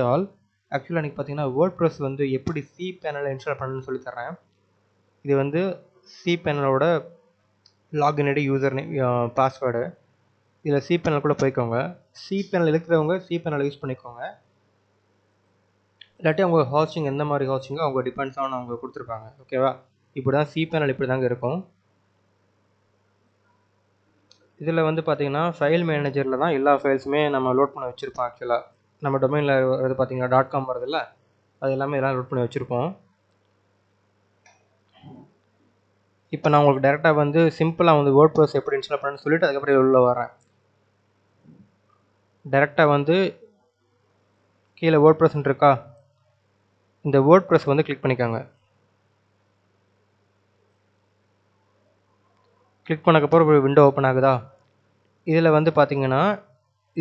All ஆக்சுவலாக எனக்கு பார்த்தீங்கன்னா வேர்ட்ப்ரெஸ் வந்து எப்படி சி பேனலில் இன்ஸ்டால் பண்ணணும்னு சொல்லி தரேன். இது வந்து சி பேனலோட login ID user name password. இதில் சி பேனலுக்குள்ளே போய்க்கோங்க. சி பேனல் இருக்கிறவங்க சி பேனலை யூஸ் பண்ணிக்கோங்க. இல்லாட்டி அவங்க ஹாஸ்டிங் எந்த மாதிரி ஹாஸ்டிங்கோ அவங்க டிபெண்ட்ஸ் ஆன் அவங்க கொடுத்துருப்பாங்க. ஓகேவா? இப்படி தான் சி பேனல் இப்படி தாங்க இருக்கும். இதில் வந்து பார்த்தீங்கன்னா ஃபைல் மேனேஜரில் தான் எல்லா ஃபைல்ஸுமே நம்ம லோட் பண்ண வச்சுருப்போம். ஆக்சுவலாக நம்ம டொமைனில் வருது பார்த்தீங்கன்னா .com வருதுல்ல, அது எல்லாமே எல்லாம் லோட் பண்ணி வச்சுருப்போம். இப்போ நான் உங்களுக்கு டேரெக்டாக வந்து சிம்பிளாக வந்து வேர்ட்ப்ரெஸ் எப்படி இன்ஸ்டால் பண்ணணும்னு சொல்லிவிட்டு அதுக்கப்புறம் உள்ள வரேன். டேரெக்டாக வந்து கீழே வேர்ட்ப்ரெஸ்ன்னு இருக்கா, இந்த வேர்ட்ப்ரெஸ் வந்து கிளிக் பண்ணிக்கோங்க. கிளிக் பண்ணக்கப்புறம் ஒரு விண்டோ ஓப்பன் ஆகுதா? இதில் வந்து பார்த்தீங்கன்னா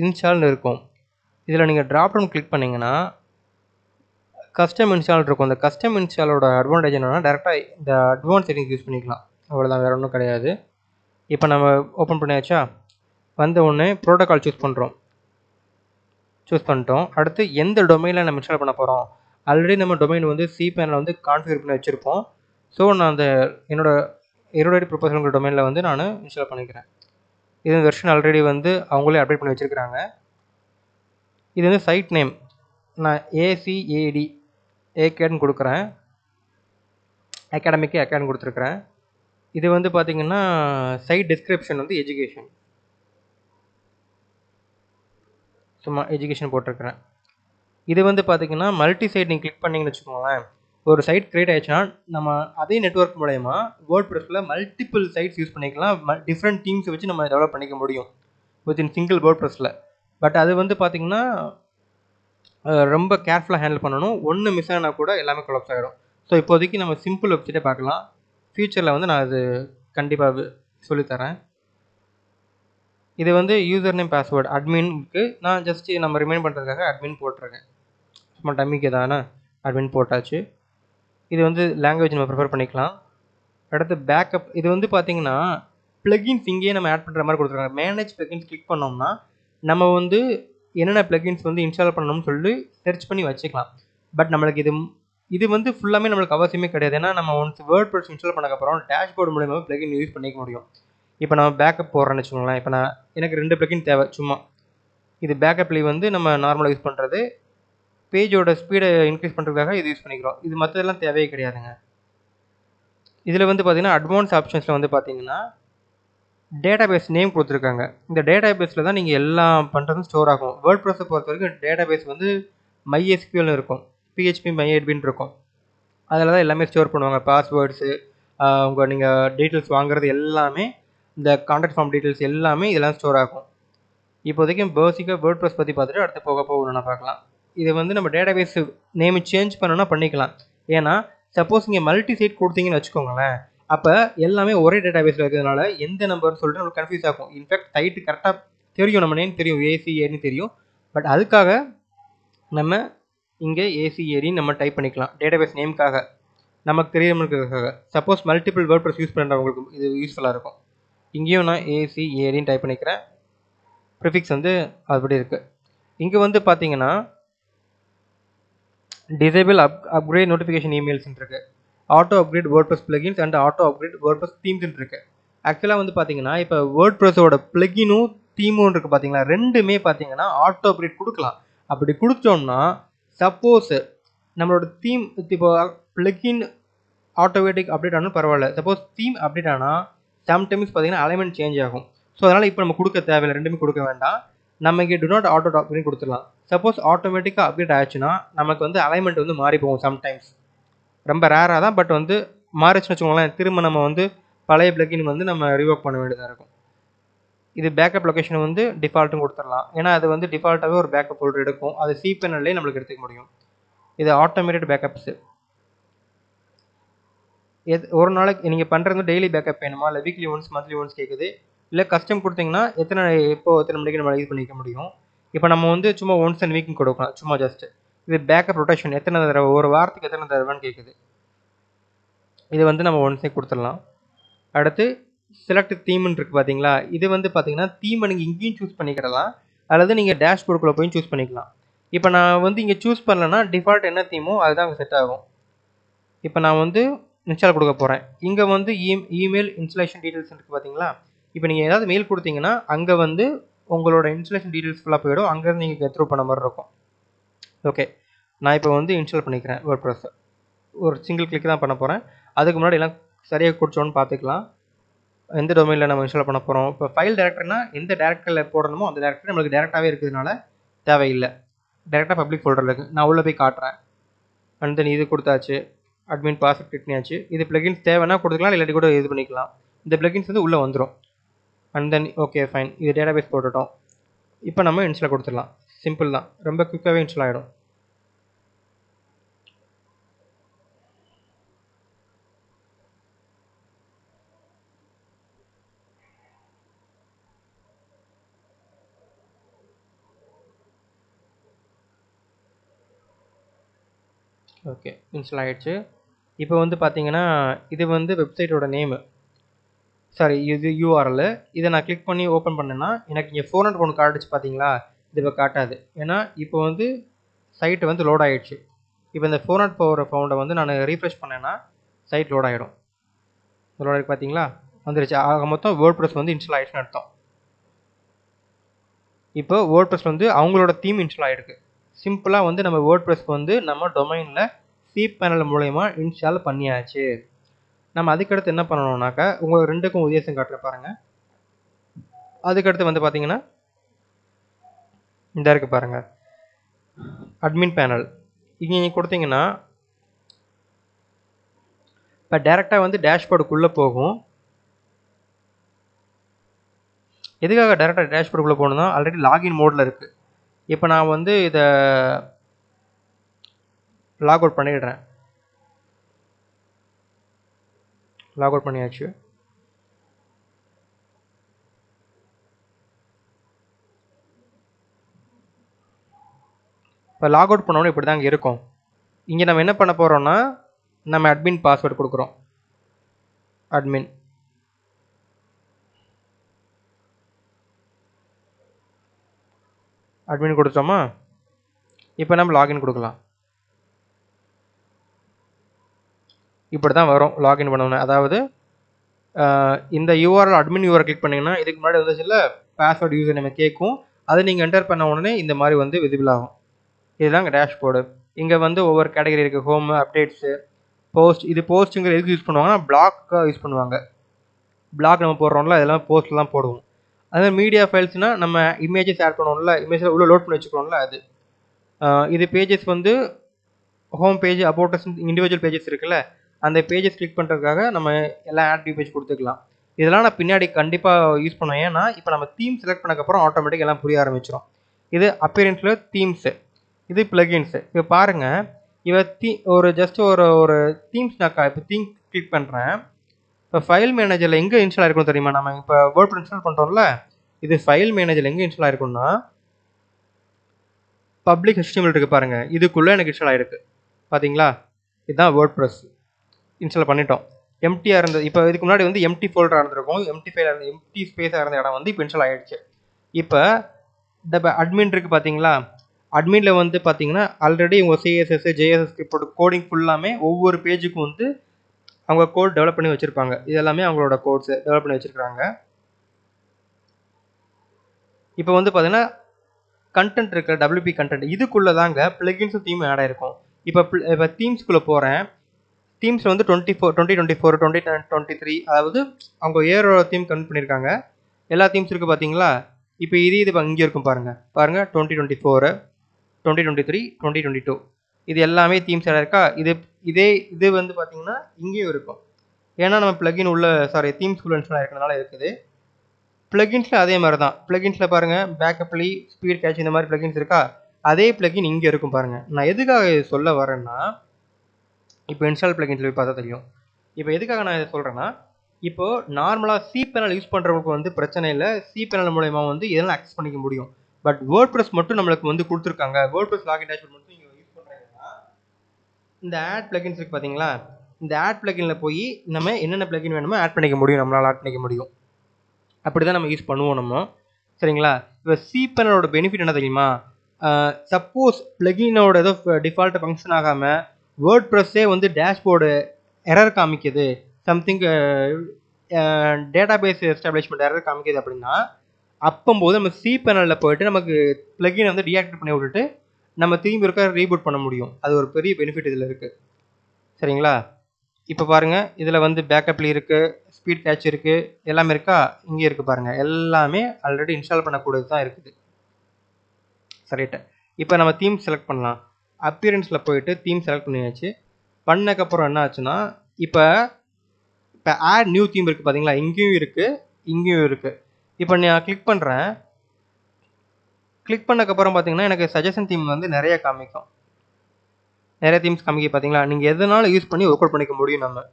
இன்ஸ்டால்னு இருக்கும். இதில் நீங்கள் ட்ராப் டவுன் கிளிக் பண்ணிங்கன்னா கஸ்டம் இன்ஸ்டால் இருக்கும். இந்த கஸ்டம் இன்ஸ்டாலோட அட்வான்டேஜ் என்னென்னா டேரெக்டாக இந்த அட்வான்ஸ் செட்டிங்ஸ் யூஸ் பண்ணிக்கலாம். அவ்வளோதான், வேறு ஒன்றும் கிடையாது. இப்போ நம்ம ஓப்பன் பண்ணியாச்சா? வந்த உடனே ப்ரோட்டோகால் சூஸ் பண்ணிட்டோம். அடுத்து எந்த டொமைனில் நம்ம இன்ஸ்டால் பண்ண போகிறோம்? ஆல்ரெடி நம்ம டொமைன் வந்து சி பேனலில் வந்து கான்ஃபிகர் பண்ணி வச்சுருப்போம். ஸோ நான் அந்த என்னோட ப்ரொபோசல் டொமைனில் வந்து நான் இன்ஸ்டால் பண்ணிக்கிறேன். இது வெர்ஷன் ஆல்ரெடி வந்து அவங்களே அப்டேட் பண்ணி வச்சுருக்கிறாங்க. இது வந்து சைட் நேம் நான் ஏகேட்னு கொடுக்குறேன். அகாடமிக்கு கொடுத்துருக்குறேன். இது வந்து பார்த்திங்கன்னா சைட் டிஸ்கிரிப்ஷன் வந்து எஜுகேஷன், சும்மா எஜுகேஷன் போட்டிருக்கிறேன். இது வந்து பார்த்திங்கன்னா மல்டி சைட் நீங்கள் கிளிக் பண்ணிங்கன்னு வச்சுக்கோங்களேன், ஒரு சைட் க்ரியேட் ஆகிடுச்சுன்னா நம்ம அதே நெட்வொர்க் மூலயமா வேர்ட்ப்ரெஸ்ஸில் மல்டிபிள் சைட்ஸ் யூஸ் பண்ணிக்கலாம். டிஃப்ரெண்ட் டீம்ஸை வச்சு நம்ம டெவலப் பண்ணிக்க முடியும் வித்தின் சிங்கிள் வேர்ட்ப்ரெஸ்ஸில். பட் அது வந்து பார்த்திங்கன்னா ரொம்ப கேர்ஃபுல்லாக ஹேண்டில் பண்ணணும். ஒன்று மிஸ் ஆனால் கூட எல்லாமே கொலாப்ஸ் ஆகிடும். ஸோ இப்போதைக்கு நம்ம சிம்பிள் வெப்சைட்டே பார்க்கலாம். ஃப்யூச்சரில் வந்து நான் அது கண்டிப்பாக சொல்லித்தரேன். இது வந்து யூசர் நேம் பாஸ்வேர்டு அட்மின்க்கு நான் ஜஸ்ட்டு நம்ம ரிமைண்ட் பண்ணுறதுக்காக அட்மின் போட்டிருக்கேன். சும்மா டம்மிக்கு தானே அட்மின் போட்டாச்சு. இது வந்து லாங்குவேஜ் நம்ம ப்ரிஃபர் பண்ணிக்கலாம். அடுத்து பேக்கப். இது வந்து பார்த்திங்கன்னா ப்ளகின்ஸ் இங்கேயே நம்ம ஆட் பண்ணுற மாதிரி கொடுத்துருக்காங்க. மேனேஜ் ப்ளகின்ஸ் கிளிக் பண்ணோம்னா நம்ம வந்து என்னென்ன ப்ளகின்ஸ் வந்து இன்ஸ்டால் பண்ணணும்னு சொல்லி சர்ச் பண்ணி வச்சுக்கலாம். பட் நம்மளுக்கு இது வந்து ஃபுல்லாமே நம்மளுக்கு அவசியமே கிடையாது. ஏன்னா நம்ம ஒன்ஸ் வேர்ட்ப்ரெஸ் இன்ஸ்டால் பண்ணக்கப்புறம் டேஷ்போர்டு மூலமாக ப்ளகின் யூஸ் பண்ணிக்க முடியும். இப்போ நம்ம பேக்கப் போடுறேன்னு வச்சுக்கோங்களேன். இப்போ எனக்கு 2 ப்ளகின் தேவை. சும்மா இது பேக்கப்லேயே வந்து நம்ம நார்மலாக யூஸ் பண்ணுறது, பேஜோட ஸ்பீடை இன்க்ரீஸ் பண்ணுறதுக்காக இது யூஸ் பண்ணிக்கிறோம். இது மற்றதெல்லாம் தேவையே கிடையாதுங்க. இதில் வந்து பார்த்திங்கன்னா அட்வான்ஸ் ஆப்ஷன்ஸில் வந்து பார்த்திங்கன்னா டேட்டாபேஸ் நேம் கொடுத்துருக்காங்க. இந்த டேட்டாபேஸில் தான் நீங்கள் எல்லாம் பண்ணுறதும் ஸ்டோர் ஆகும். வேர்ட்ப்ரெஸ்ஸை பொறுத்த வரைக்கும் டேட்டாபேஸ் வந்து MySQL இருக்கும், PHP MyAdmin இருக்கும். அதில் தான் எல்லாமே ஸ்டோர் பண்ணுவாங்க. பாஸ்வேர்ட்ஸு, உங்கள் நீங்கள் டீட்டெயில்ஸ் வாங்குறது எல்லாமே, இந்த கான்டாக்ட் ஃபார்ம் டீட்டெயில்ஸ் எல்லாமே இதெல்லாம் ஸ்டோர் ஆகும். இப்போதைக்கு பேசிக்காக வேர்ட்ப்ரெஸ் பற்றி பார்த்துட்டு அடுத்து போக ஒன்று பார்க்கலாம். இது வந்து நம்ம டேட்டாபேஸ் நேம் சேஞ்ச் பண்ணணும்னா பண்ணிக்கலாம். ஏன்னா சப்போஸ் நீங்கள் மல்டி சைட் கொடுத்தீங்கன்னு வச்சுக்கோங்களேன், அப்போ எல்லாமே ஒரே டேட்டாபேஸில் இருக்கிறதுனால எந்த நம்பர்னு சொல்லிட்டு நம்மளுக்கு கன்ஃபியூஸ் ஆகும். இன்ஃபேக்ட் சைட்டு கரெக்டாக தெரியும், நம்ம நேம் தெரியும், ACADன்னு தெரியும். பட் அதுக்காக நம்ம இங்கே ACAD நம்ம டைப் பண்ணிக்கலாம் டேட்டாபேஸ் நேமுக்காக, நமக்கு தெரியுறதுக்காக. சப்போஸ் மல்டிபிள் வேர்ட்ப்ரெஸ் யூஸ் பண்ணுறவங்களுக்கு இது யூஸ்ஃபுல்லாக இருக்கும். இங்கேயும் நான் ACADன்னு டைப் பண்ணிக்கிறேன். ப்ரிஃபிக்ஸ் வந்து அப்படி இருக்குது. இங்கே வந்து பார்த்தீங்கன்னா டிசேபிள் அப்கிரேட் நோட்டிஃபிகேஷன் இமெயில்ஸ்ன்னு இருக்குது. Auto upgrade WordPress plugins and auto upgrade WordPress தீம்ஸ்ன்னு இருக்குது. ஆக்சுவலாக வந்து பார்த்தீங்கன்னா இப்போ வேர்ட்ப்ரெஸ்ஸோட பிளகினும் தீமும் இருக்குது பார்த்தீங்களா, ரெண்டுமே பார்த்தீங்கன்னா ஆட்டோ அப்கிரேட் கொடுக்கலாம். அப்படி கொடுத்தோம்னா சப்போஸ் நம்மளோட தீம் இப்போ பிளகின் ஆட்டோமேட்டிக் அப்டேட் ஆனால் பரவாயில்ல, சப்போஸ் தீம் அப்டேட் ஆனால் சம்டைம்ஸ் பார்த்தீங்கன்னா அலைன்மெண்ட் சேஞ்ச் ஆகும். ஸோ அதனால் இப்போ நம்ம கொடுக்க தேவையில்லை, ரெண்டுமே கொடுக்க வேண்டாம். நம்ம இங்கே டு நாட் ஆட்டோ அப்டேட் கொடுத்துடலாம். சப்போஸ் ஆட்டோமேட்டிக்காக அப்டேட் ஆச்சுன்னா நமக்கு வந்து அலைன்மெண்ட் வந்து மாறி போகும். சம்டைம்ஸ் ரொம்ப ரேராக தான், பட் வந்து மாறிச்சுன்னு வச்சுக்கோங்களேன், திரும்ப நம்ம வந்து பழைய பிளகின் வந்து நம்ம ரிவோக் பண்ண வேண்டியதாக இருக்கும். இது பேக்கப் லொக்கேஷன் வந்து டிஃபால்ட்டும் கொடுத்துடலாம். ஏன்னா அது வந்து டிஃபால்ட்டாகவே ஒரு பேக்கப் ஃபோல்டர் எடுக்கும். அது சி பேனல்லே நம்மளுக்கு எடுத்துக்க முடியும். இது ஆட்டோமேட்டட் பேக்கப்ஸு. ஒரு நாளைக்கு நீங்கள் பண்ணுறது டெய்லி பேக்கப் வேணுமா, இல்லை வீக்லி ஒன்ஸ் மந்த்லி ஒன்ஸ் கேட்குது, இல்லை கஸ்டம் கொடுத்தீங்கன்னா எத்தனை மணிக்கு நம்ம இது பண்ணிக்க முடியும். இப்போ நம்ம வந்து சும்மா ஒன்ஸ் அண்ட் வீக்னு கொடுக்கலாம், சும்மா ஜஸ்ட்டு. இது பேக்கப் ரொட்டேஷன் எத்தனை தடவை, ஒரு வாரத்துக்கு எத்தனை தடவைன்னு கேட்குது. இது வந்து நம்ம ஒன்ஸே கொடுத்துடலாம். அடுத்து செலக்ட் தீம்னு இருக்குது பார்த்தீங்களா, இது வந்து பார்த்தீங்கன்னா தீமை நீங்கள் இங்கேயும் சூஸ் பண்ணிக்கிறலாம், அல்லது நீங்கள் டேஷ்போர்டுக்குள்ளே போய் சூஸ் பண்ணிக்கலாம். இப்போ நான் வந்து இங்கே சூஸ் பண்ணலன்னா டிஃபால்ட் என்ன தீமோ அதுதான் அங்கே செட் ஆகும். இப்போ நான் வந்து இன்ஸ்டால் கொடுக்க போகிறேன். இங்கே வந்து இமெயில் இன்ஸ்டாலேஷன் டீட்டெயில்ஸ் இருக்குது பார்த்தீங்களா. இப்போ நீங்கள் ஏதாவது மெயில் கொடுத்தீங்கன்னா அங்கே வந்து உங்களோட இன்ஸ்டாலேஷன் டீட்டெயில்ஸ் ஃபுல்லாக போயிடும். அங்கேருந்து நீங்கள் கெட் த்ரூ பண்ண மாதிரி இருக்கும். ஓகே, நான் இப்போ வந்து இன்ஸ்டால் பண்ணிக்கிறேன் வேர்ட்பிரஸ். ஒரு சிங்கிள் கிளிக் தான் பண்ண போகிறேன். அதுக்கு முன்னாடி எல்லாம் சரியாக கொடுத்தோன்னு பார்த்துக்கலாம். எந்த டொமைனில் நம்ம இன்ஸ்டால் பண்ண போகிறோம். இப்போ ஃபைல் டேரக்டர்னா எந்த டேரக்டரில் போடணுமோ அந்த டேரக்டர் நம்மளுக்கு டேரெக்டாகவே இருக்கிறதுனால தேவையில்லை. டேரெக்டாக பப்ளிக் ஃபோல்டரில் இருக்குது. நான் உள்ளே போய் காட்டுறேன். அண்ட் தென் இது கொடுத்தாச்சு. அட்மின் பாஸ்வேர்ட் கிளிக் பண்ணியாச்சு. இது பிளகின்ஸ் தேவைன்னா கொடுத்துக்கலாம், இல்லாட்டி கூட இது பண்ணிக்கலாம். இந்த பிளகின்ஸ் வந்து உள்ளே வந்துடும். அண்ட் தென் ஓகே ஃபைன், இது டேட்டாபேஸ் போட்டுட்டோம். இப்போ நம்ம இன்ஸ்டால் கொடுத்துடலாம். சிம்பிள் தான், ரொம்ப குயிக்காகவே இன்ஸ்டால் ஆகிடும். ஓகே, இன்ஸ்டால் ஆகிடுச்சு. இப்போ வந்து பார்த்தீங்கன்னா இது வந்து வெப்சைட்டோட நேமு, சாரி இது யூஆர்எல். இதை நான் கிளிக் பண்ணி ஓப்பன் பண்ணேன்னா எனக்கு இங்கே 400 ஒன்று காட்டுச்சு பார்த்தீங்களா. இது இப்போ காட்டாது, ஏன்னா இப்போ வந்து சைட்டு வந்து லோட் ஆகிடுச்சு. இப்போ இந்த 404 ஃபவுண்டை வந்து நான் ரீஃப்ரெஷ் பண்ணேன்னா சைட் லோட் ஆகிடும். லோட் ஆகிருக்கு பார்த்தீங்களா, வந்துருச்சு. ஆக மொத்தம் வேர்ட்பிரஸ் வந்து இன்ஸ்டால் ஆகிடுச்சுன்னு அர்த்தம். இப்போ வேர்ட்பிரஸ் வந்து அவங்களோட தீம் இன்ஸ்டால் ஆகிருக்கு. சிம்பிளாக வந்து நம்ம வேர்ட்பிரஸ்க்கு வந்து நம்ம டொமைனில் cPanel மூலயமா இன்ஸ்டால் பண்ணியாச்சு. நம்ம அதுக்கடுத்து என்ன பண்ணணும்னாக்கா உங்களுக்கு ரெண்டுக்கும் வித்தியாசம் காட்டுற பாருங்கள். அதுக்கடுத்து வந்து பார்த்தீங்கன்னா இந்த இருக்குது பாருங்கள், அட்மின் பேனல். இங்கே நீங்கள் கொடுத்தீங்கன்னா இப்போ டேரெக்டாக வந்து டேஷ்போர்டுக்குள்ளே போகும். எதுக்காக டேரெக்டாக டேஷ்போர்டுக்குள்ளே போகணுன்னா ஆல்ரெடி லாகின் மோடில் இருக்குது. இப்போ நான் வந்து இதை லாக் அவுட் பண்ணிடுறேன். லாக் அவுட் பண்ணியாச்சு. இப்போ லாக் அவுட் பண்ணோன்னு இப்படி தான் இங்கே இருக்கும். இங்கே நம்ம என்ன பண்ண போகிறோம்னா நம்ம அட்மின் பாஸ்வேர்டு கொடுக்குறோம். அட்மின் அட்மின் கொடுத்தோமா. இப்போ நம்ம லாகின் கொடுக்கலாம். இப்படி தான் வரும் லாகின் பண்ணணும். அதாவது இந்த யூஆர்எல் அட்மின் யூஆர் கிளிக் பண்ணிங்கன்னா இதுக்கு முன்னாடி வந்துச்சுல்ல பாஸ்வேர்டு யூசர் நேம் கேட்கும். அதை நீங்கள் என்டர் பண்ண உடனே இந்த மாதிரி வந்து விசிபிள் ஆகும். இதுதாங்க டேஷ்போர்டு. இங்கே வந்து ஒவ்வொரு கேட்டகரி இருக்குது. Home, updates, post. இது போஸ்ட்டுங்கிற எதுக்கு யூஸ் பண்ணுவாங்கன்னா பிளாக்காக யூஸ் பண்ணுவாங்க. பிளாக் நம்ம போடுறோம்ல, அதெல்லாம் போஸ்ட்லாம் போடுவோம். அதே மீடியா ஃபைல்ஸ்னால் நம்ம இமேஜஸ் ஆட் பண்ணுவோம்ல, இமேஜில் உள்ளே லோட் பண்ணி வச்சுக்கோம்ல அது. இது பேஜஸ் வந்து home page, about individual pages இருக்குல்ல, அந்த பேஜஸ் கிளிக் பண்ணுறதுக்காக நம்ம எல்லாம் ஆக்டிவ் பேஜ் கொடுத்துக்கலாம். இதெல்லாம் நான் பின்னாடி கண்டிப்பாக யூஸ் பண்ணுவேன். ஏன்னா இப்போ நம்ம தீம் செலக்ட் பண்ணக்கப்புறம் ஆட்டோமேட்டிக் எல்லாம் புரிய ஆரம்பிச்சிடும். இது அப்பியரன்ஸில் தீம்ஸு, இது பிளகின்ஸு. இப்போ பாருங்கள், ஒரு ஜஸ்ட் ஒரு தீம்ஸ்னாக்கா இப்போ தீம் கிளிக் பண்ணுறேன். இப்போ ஃபைல் மேனேஜரில் எங்கே இன்ஸ்டால் ஆகிருக்கும் தெரியுமா? நம்ம இப்போ வேர்ட்பிரஸ் இன்ஸ்டால் பண்ணுறோம்ல, இது ஃபைல் மேனேஜரில் எங்கே இன்ஸ்டால் ஆகிருக்குன்னா பப்ளிக் HTML இருக்குது பாருங்கள், இதுக்குள்ளே எனக்கு இன்ஸ்டால் ஆகிருக்கு. பார்த்தீங்களா, இதுதான் வேர்ட்பிரஸ். இன்ஸ்டால் பண்ணிட்டோம். எம்டியாக இருந்தது. இப்போ இதுக்கு முன்னாடி வந்து எம்டி ஃபோல்டராக இருந்திருக்கும். எம்டி ஸ்பேஸாக இருந்த இடம் வந்து இப்போ இன்ஸ்டால் ஆகிடுச்சு. இப்போ இந்த அட்மின் இருக்குது பார்த்தீங்களா, அட்மினில் வந்து பார்த்தீங்கன்னா ஆல்ரெடி உங்கள் CSS, JSS ஸ்கிரிப்ட் கோடிங் ஃபுல்லாமே ஒவ்வொரு பேஜுக்கும் வந்து அவங்க கோட் டெவலப் பண்ணி வச்சுருப்பாங்க. இது எல்லாமே அவங்களோட கோட்ஸு டெவலப் பண்ணி வச்சுருக்காங்க. இப்போ வந்து பார்த்தீங்கன்னா கண்டென்ட் இருக்கிற WP கண்டென்ட் இதுக்குள்ளே தாங்க பிளகின்ஸும் தீமும் ஆட் ஆகிருக்கும். இப்போ தீம்ஸ்குள்ளே போகிறேன். தீம்ஸில் வந்து 2024, 2023, அதாவது அவங்க இயரோட தீம் கன்வெர்ட் பண்ணியிருக்காங்க. எல்லா தீம்ஸ் இருக்குது பார்த்தீங்களா. இப்போ இது இங்கே இருக்கும் பாருங்கள் 2024, 2023, 2022 இது எல்லாமே தீம்ஸ் ஆட் இருக்கா. இது வந்து பார்த்தீங்கன்னா இங்கேயும் இருக்கும். ஏன்னா நம்ம பிளகின் தீம்ஸ் உள்ள இன்ஸ்டால் இருக்கிறதுனால இருக்குது. பிளகின்ஸில் அதே மாதிரி தான். பிளகின்ஸில் பாருங்கள் பேக்கப்லி, ஸ்பீட் கேட்ச் இந்த மாதிரி பிளகின்ஸ் இருக்கா. அதே பிளகின் இங்கே இருக்கும் பாருங்கள். நான் எதுக்காக சொல்ல வரேன்னா, இப்போ இன்ஸ்டால் பிளகின்ஸில் போய் பார்த்தா தெரியும். இப்போ எதுக்காக நான் இதை சொல்கிறேன்னா, இப்போது நார்மலாக cPanel யூஸ் பண்ணுறவங்களுக்கு வந்து பிரச்சனை இல்லை. cPanel மூலயமா வந்து இதெல்லாம் அக்சஸ் பண்ணிக்க முடியும். பட் வேர்ட்பிரஸ் மட்டும் நம்மளுக்கு வந்து கொடுத்துருக்காங்க. வேர்ட்பிரஸ் லாகின் டேஷ்போர்ட் மட்டும் நீங்கள் யூஸ் பண்ணுறீங்கன்னா இந்த ஆட் பிளகின்ஸ் இருக்குது பார்த்தீங்களா, இந்த ஆட் பிளகினில் போய் நம்ம என்னென்ன பிளகின் வேணுமோ ஆட் பண்ணிக்க முடியும். நம்மளால் ஆட் பண்ணிக்க முடியும். அப்படி தான் நம்ம யூஸ் பண்ணுவோம் நம்ம. சரிங்களா. இப்போ cPanelோட பெனிஃபிட் என்ன தெரியுமா? சப்போஸ் பிளகினோட ஏதோ டிஃபால்ட் ஃபங்க்ஷன் ஆகாமல் வேர்ட் ப்ரெஸ்ஸே வந்து டேஷ்போர்டு எரர் காமிக்குது, சம்திங் டேட்டாபேஸ் எஸ்டாப்ளிஷ்மெண்ட் எரர் காமிக்குது அப்படின்னா, அப்போது நம்ம சி பேனலில் போயிட்டு நமக்கு பிளகினை வந்து டீஆக்டிவேட் பண்ணி விட்டுட்டு நம்ம திரும்பி இருக்க ரீபூட் பண்ண முடியும். அது ஒரு பெரிய பெனிஃபிட் இதில் இருக்குது. சரிங்களா? இப்போ பாருங்கள், இதில் வந்து பேக்கப்ல இருக்குது, ஸ்பீட் கேட்ச் இருக்குது, எல்லாமே இருக்கா? இங்கே இருக்குது பாருங்கள், எல்லாமே ஆல்ரெடி இன்ஸ்டால் பண்ணக்கூடியது தான் இருக்குது. சரிட்டு, இப்போ நம்ம தீம் செலக்ட் பண்ணலாம். அப்பியரன்ஸில் போயிட்டு தீம் செலக்ட் பண்ணியாச்சு. பண்ணக்கப்புறம் என்ன ஆச்சுன்னா, இப்போ ஆட் நியூ தீம் இருக்குது பார்த்தீங்களா? இங்கேயும் இருக்குது, இங்கேயும் இருக்குது. இப்போ நான் கிளிக் பண்ணுறேன். கிளிக் பண்ணக்கப்புறம் பார்த்தீங்கன்னா எனக்கு சஜஷன் தீம் வந்து நிறைய காமிக்கும். நிறைய தீம்ஸ் காமிக்க பார்த்தீங்களா? நீங்கள் எதனாலும் யூஸ் பண்ணி ஒர்க் அவுட் பண்ணிக்க முடியும். நம்ம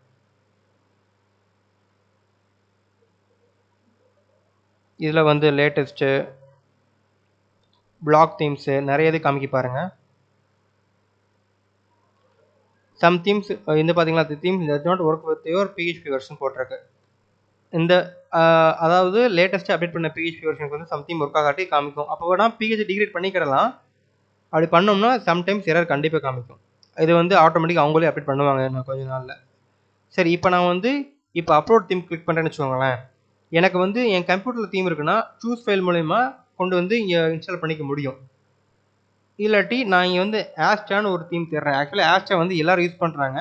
இதில் வந்து லேட்டஸ்ட்டு பிளாக் தீம்ஸு நிறைய இது காமிக்க பாருங்கள். சம் தீம்ஸ் இந்த பார்த்தீங்களா, the themes does not work with your PHP version போட்டிருக்கு. இந்த அதாவது லேட்டஸ்ட்டாக அப்டேட் பண்ண PHP வெர்ஷனுக்கு வந்து சம் தீம் ஒர்க் ஆகாட்டி காமிக்கும். அப்போ வேணால் PHP டிகிரேட் பண்ணிக்கிடலாம். அப்படி பண்ணோம்னா சம்டைம்ஸ் எரர் கண்டிப்பாக காமிக்கும். இது வந்து ஆட்டோமேட்டிக்காக அவங்களே அப்டேட் பண்ணுவாங்க இன்னும் கொஞ்ச நாளில். சரி, இப்போ நான் வந்து இப்போ அப்லோட் தீம் கிளிக் பண்ணுறேன்னு வச்சுக்கோங்களேன். எனக்கு வந்து என் கம்ப்யூட்டரில் தீம் இருக்குன்னா சூஸ் ஃபைல் மூலயமா கொண்டு வந்து இங்கே இன்ஸ்டால் பண்ணிக்க முடியும். இல்லாட்டி நான் இங்கே வந்து ஆஸ்டான்னு ஒரு தீம் தேடுறேன். ஆக்சுவலாக ஆஸ்டா வந்து எல்லோரும் யூஸ் பண்ணுறாங்க.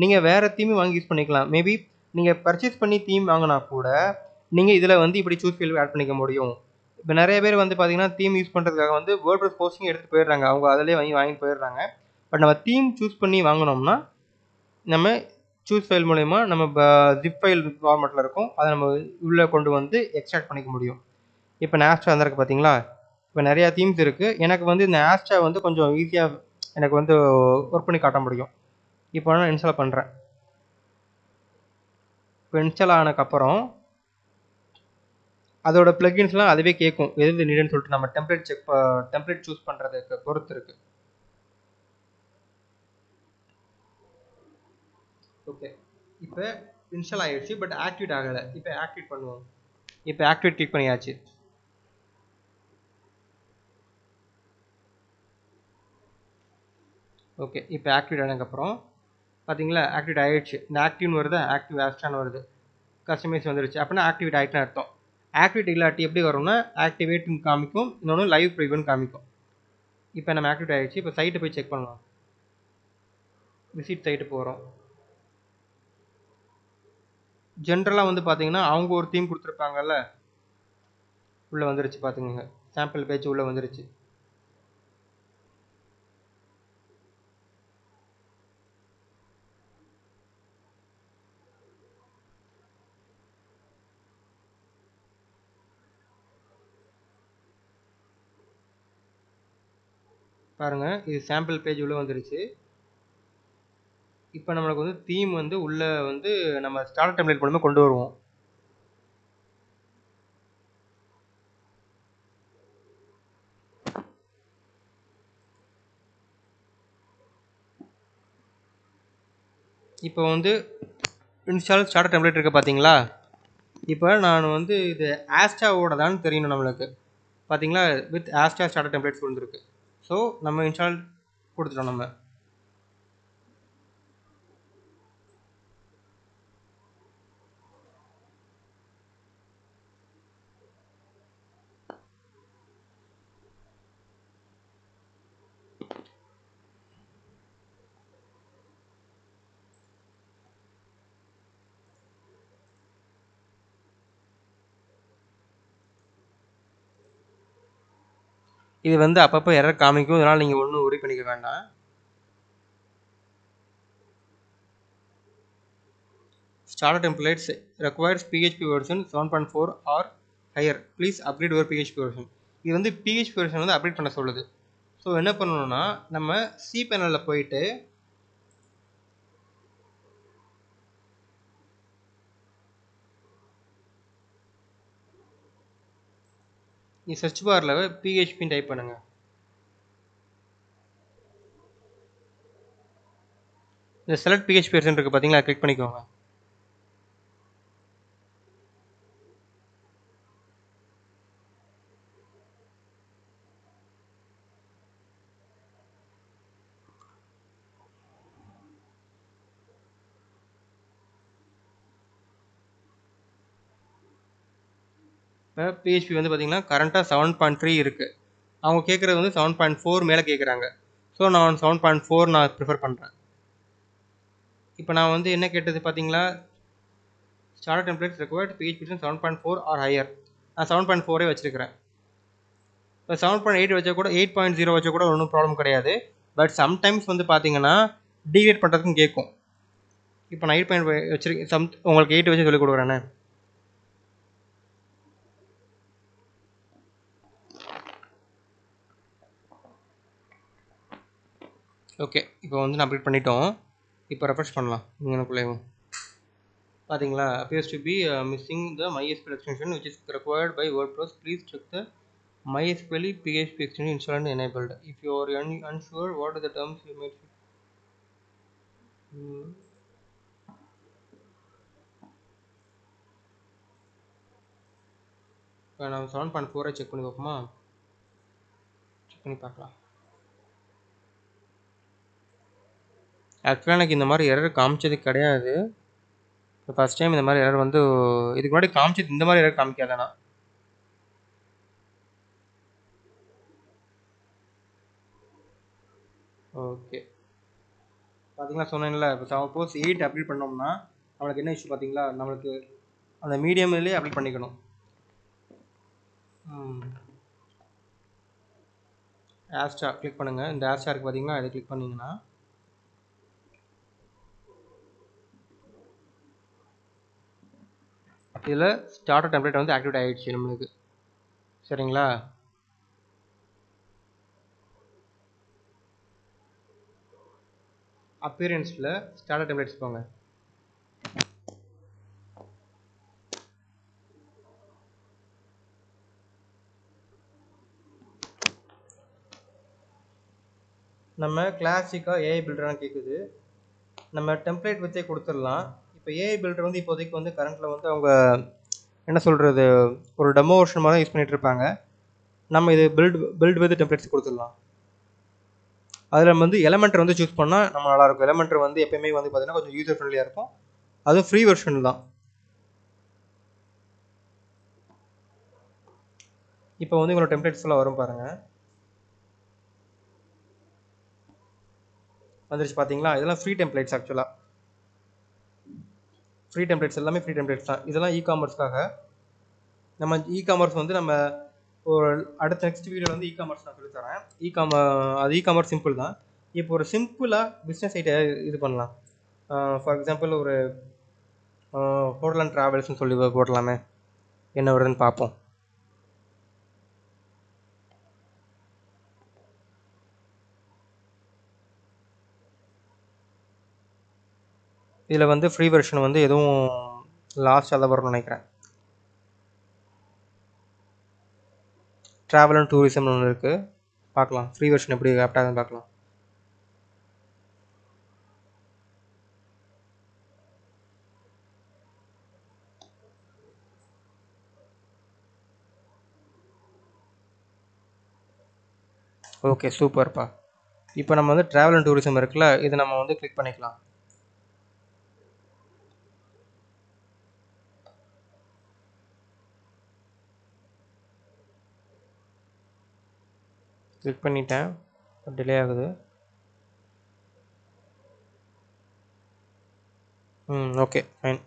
நீங்கள் வேறு தீம் வாங்கி யூஸ் பண்ணிக்கலாம். மேபி நீங்கள் பர்ச்சேஸ் பண்ணி தீம் வாங்கினா கூட நீங்கள் இதில் வந்து இப்படி சூஸ் ஃபைல் ஆட் பண்ணிக்க முடியும். இப்போ நிறைய பேர் வந்து பார்த்தீங்கன்னா தீம் யூஸ் பண்ணுறதுக்காக வந்து வேர்ட்ப்ரெஸ் போஸ்டிங் எடுத்துகிட்டு போயிடுறாங்க. அவங்க அதிலே வாங்கிட்டு போயிடுறாங்க. பட் நம்ம தீம் சூஸ் பண்ணி வாங்கினோம்னா நம்ம சூஸ் ஃபைல் மூலயமா நம்ம ஜிப் ஃபைல் ஃபார்மேட்டில் இருக்கும், அதை நம்ம உள்ளே கொண்டு வந்து எக்ஸ்ட்ராக்ட் பண்ணிக்க முடியும். இப்போ நான் ஆஸ்ட்ரா வந்திருக்கு பார்த்தீங்களா? இப்போ நிறையா தீம்ஸ் இருக்குது. எனக்கு வந்து இந்த ஆஸ்ட்ரா வந்து கொஞ்சம் ஈஸியாக எனக்கு வந்து ஒர்க் பண்ணி காட்ட முடியும். இப்போ நான் இன்ஸ்டால் பண்ணுறேன். இப்போ இன்ஸ்டால் ஆனதுக்கப்புறம் அதோட ப்ளகின்ஸ்லாம் அதுவே கேட்கும், எது நீடுன்னு சொல்லிட்டு. நம்ம டெம்ப்ளேட் சூஸ் பண்ணுறதுக்கு பொறுத்து இருக்குது. ஓகே, இப்போ இன்ஸ்டால் ஆகிடுச்சு, பட் ஆக்டிவேட் ஆகலை. இப்போ ஆக்டிவேட் பண்ணுவோம். இப்போ ஆக்டிவேட் கிளிக் பண்ணியாச்சு. ஓகே, இப்போ ஆக்டிவேட் ஆனதுக்கப்புறம் பார்த்தீங்களா, ஆக்டிவேட் ஆகிடுச்சு. இந்த ஆக்டிவ்னு வருது, ஆக்டிவ் ஆஸ்ட்ரான்னு வருது, கஸ்டமைஸ் வந்துருச்சு. அப்படின்னா ஆக்டிவேட் ஆகிட்டுன்னு அர்த்தம். ஆக்டிவேட் இல்லாட்டி எப்படி வரும்னா ஆக்டிவேட்னு காமிக்கும், இன்னொன்று லைவ் ப்ரிவ்யூன்னு காமிக்கும். இப்போ நம்ம ஆக்டிவேட் ஆகிடுச்சு. இப்போ சைட்டை போய் செக் பண்ணலாம். விசிட் சைட்டு போகிறோம். ஜென்ரலாக வந்து பார்த்தீங்கன்னா அவங்க ஒரு தீம் கொடுத்துருப்பாங்கல்ல, உள்ளே வந்துருச்சு பார்த்துங்க. சாம்பிள் பேஜ் உள்ளே வந்துருச்சு. பாருங்கள், இது சாம்பிள் பேஜ் உள்ளே வந்துருச்சு. இப்போ நம்மளுக்கு வந்து தீம் வந்து உள்ளே வந்து நம்ம ஸ்டார்டர் டெம்ப்ளேட் மூலமாக கொண்டு வருவோம். இப்போ வந்து இன்ஸ்டால் ஸ்டார்டர் டெம்ப்ளேட் இருக்குது பார்த்தீங்களா? இப்போ நான் வந்து இது ஆஸ்டாவோட தான் தெரியணும் நம்மளுக்கு. பார்த்தீங்களா, வித் ஆஸ்டா ஸ்டார்டர் டெம்ப்ளேட்ஸ் வந்துருக்கு. ஸோ நம்ம இன்ஸ்டால் கொடுத்துட்டோம். நம்ம இது வந்து அப்பப்போ எரர் காமிக்கும், இதனால் நீங்கள் ஒன்றும் உரி பண்ணிக்க வேண்டாம். Starter templates requires PHP version 7.4 or higher. Please upgrade your PHP version. இது வந்து PHP version வந்து அப்டேட் பண்ண சொல்லுது. ஸோ என்ன பண்ணணும்னா நம்ம சி பேனலில் போயிட்டு நீ சர்ச் பாரில் PHP டைப் பண்ணுங்கள். இந்த செலக்ட் PHP வெர்ஷன் இருக்குது பார்த்தீங்களா, கிளிக் பண்ணிக்கோங்க. இப்போ பிஹெச்பி வந்து பார்த்தீங்கன்னா கரண்ட்டாக 7.3 இருக்குது. அவங்க கேட்குறது வந்து 7.4 மேலே கேட்குறாங்க. ஸோ நான் 7.4 நான் ப்ரிஃபர் பண்ணுறேன். இப்போ நான் வந்து என்ன கேட்டது பார்த்தீங்களா, starter templates required PHP 7.4 or higher. நான் 7.4 வச்சிருக்கிறேன். இப்போ 7.8 வச்சா கூட 8.0 வச்சா கூட ஒன்றும் ப்ராப்ளம் கிடையாது. பட் சம்டைம்ஸ் வந்து பார்த்தீங்கன்னா டீவியேட் பண்ணுறதுக்கும் கேட்கும். இப்போ நான் 8 வச்சிருக்கேன், உங்களுக்கு 8 வச்சு சொல்லிக் கொடுக்குறேண்ணே. ஓகே, இப்போ வந்து நான் அப்டேட் பண்ணிட்டோம். இப்போ ரெஃப்ரெஷ் பண்ணலாம். இங்கனுக்குள்ளேயும் பார்த்தீங்களா, appears to be missing the MySQL extension which is required by WordPress. Please check the MySQL PHP extension installed and enabled. If you are unsure what are the terms you might இப்போ நான் 7.4 check பண்ணி பார்ப்போமா? Check பண்ணி பார்க்கலாம். ஆக்சுவலாக எனக்கு இந்த மாதிரி எரர் காமிச்சது கிடையாது. இப்போ ஃபஸ்ட் டைம் இந்த மாதிரி எரர் வந்து இதுக்கு முன்னாடி காமிச்சது, இந்த மாதிரி எரர் காமிக்காதானா? ஓகே, பார்த்தீங்களா சொன்னேன்ல, இப்போ சப்போஸ் 8 அப்டேட் பண்ணோம்னா நம்மளுக்கு என்ன இஷ்யூ பார்த்தீங்களா, நம்மளுக்கு அந்த மீடியம்லேயே அப்டேட் பண்ணிக்கணும். ஆஸ்டா கிளிக் பண்ணுங்கள். இந்த ஆஸ்டா இருக்குது பார்த்தீங்களா, இதை கிளிக் பண்ணிங்கன்னா இதில் ஸ்டார்டர் டெம்ப்ளேட் வந்து ஆக்டிவேட் ஆகிடுச்சு நம்மளுக்கு. சரிங்களா, அப்பியரன்ஸில் ஸ்டார்டர் டெம்ப்ளேட்ஸ் போங்க. நம்ம கிளாசிக்காக ஏஐ பில்டரானு கேட்குது. நம்ம டெம்ப்ளேட் வச்சே கொடுத்துடலாம். இப்போ ஏஐ பில்டர் வந்து இப்போதைக்கு வந்து கரண்ட்டில் வந்து அவங்க என்ன சொல்கிறது, ஒரு டெமோ வெர்ஷன் மாதிரி யூஸ் பண்ணிகிட்டு இருப்பாங்க. நம்ம இது பில்ட் வித் டெம்ப்ளேட்ஸ் கொடுத்துடலாம். அதில் நம்ம வந்து எலமெண்டர் வந்து சூஸ் பண்ணால் நம்ம நல்லாயிருக்கும். எலமெண்டர் வந்து எப்பயுமே வந்து பார்த்தீங்கன்னா கொஞ்சம் யூசர் ஃப்ரெண்ட்லியாக இருக்கும். அதுவும் ஃப்ரீ வெர்ஷன் தான். இப்போ வந்து உங்களோட டெம்ப்ளேட்ஸ் எல்லாம் வரும் பாருங்கள், வந்துருச்சு பார்த்தீங்களா. இதெல்லாம் ஃப்ரீ டெம்ப்ளேட்ஸ். ஆக்சுவலாக ஃப்ரீ டெம்ப்ளேட்ஸ் எல்லாமே ஃப்ரீ டெம்ப்ளேட்ஸ் தான். இதெல்லாம் இ-காமர்ஸ்க்காக. நம்ம இ-காமர்ஸ் வந்து நம்ம ஒரு அடுத்த நெக்ஸ்ட் வீடியோவில் வந்து இ-காமர்ஸ் நான் சொல்லித்தரேன். அது இ-காமர்ஸ் சிம்பிள் தான். இப்போ ஒரு சிம்பிளாக பிஸ்னஸ் ஐடியா இது பண்ணலாம். ஃபார் எக்ஸாம்பிள் ஒரு ஹோட்டல் அண்ட் ட்ராவல்ஸ்னு சொல்லி போடலாமே, என்ன வருதுன்னு பார்ப்போம். இதில் வந்து ஃப்ரீ வெர்ஷன் வந்து எதுவும் லாஸ்ட்டாக தான் வரும்னு நினைக்கிறேன். ட்ராவல் அண்ட் டூரிசம்னு ஒன்று இருக்குது, பார்க்கலாம் ஃப்ரீ வெர்ஷன் எப்படி ஆப்டாகுதுன்னு பார்க்கலாம். ஓகே, சூப்பர்ப்பா. இப்போ நம்ம வந்து ட்ராவல் அண்ட் டூரிசம் இருக்குல்ல, இதை நம்ம வந்து கிளிக் பண்ணிக்கலாம். கிளிக் பண்ணிட்டேன், டிலே ஆகுது. Okay fine.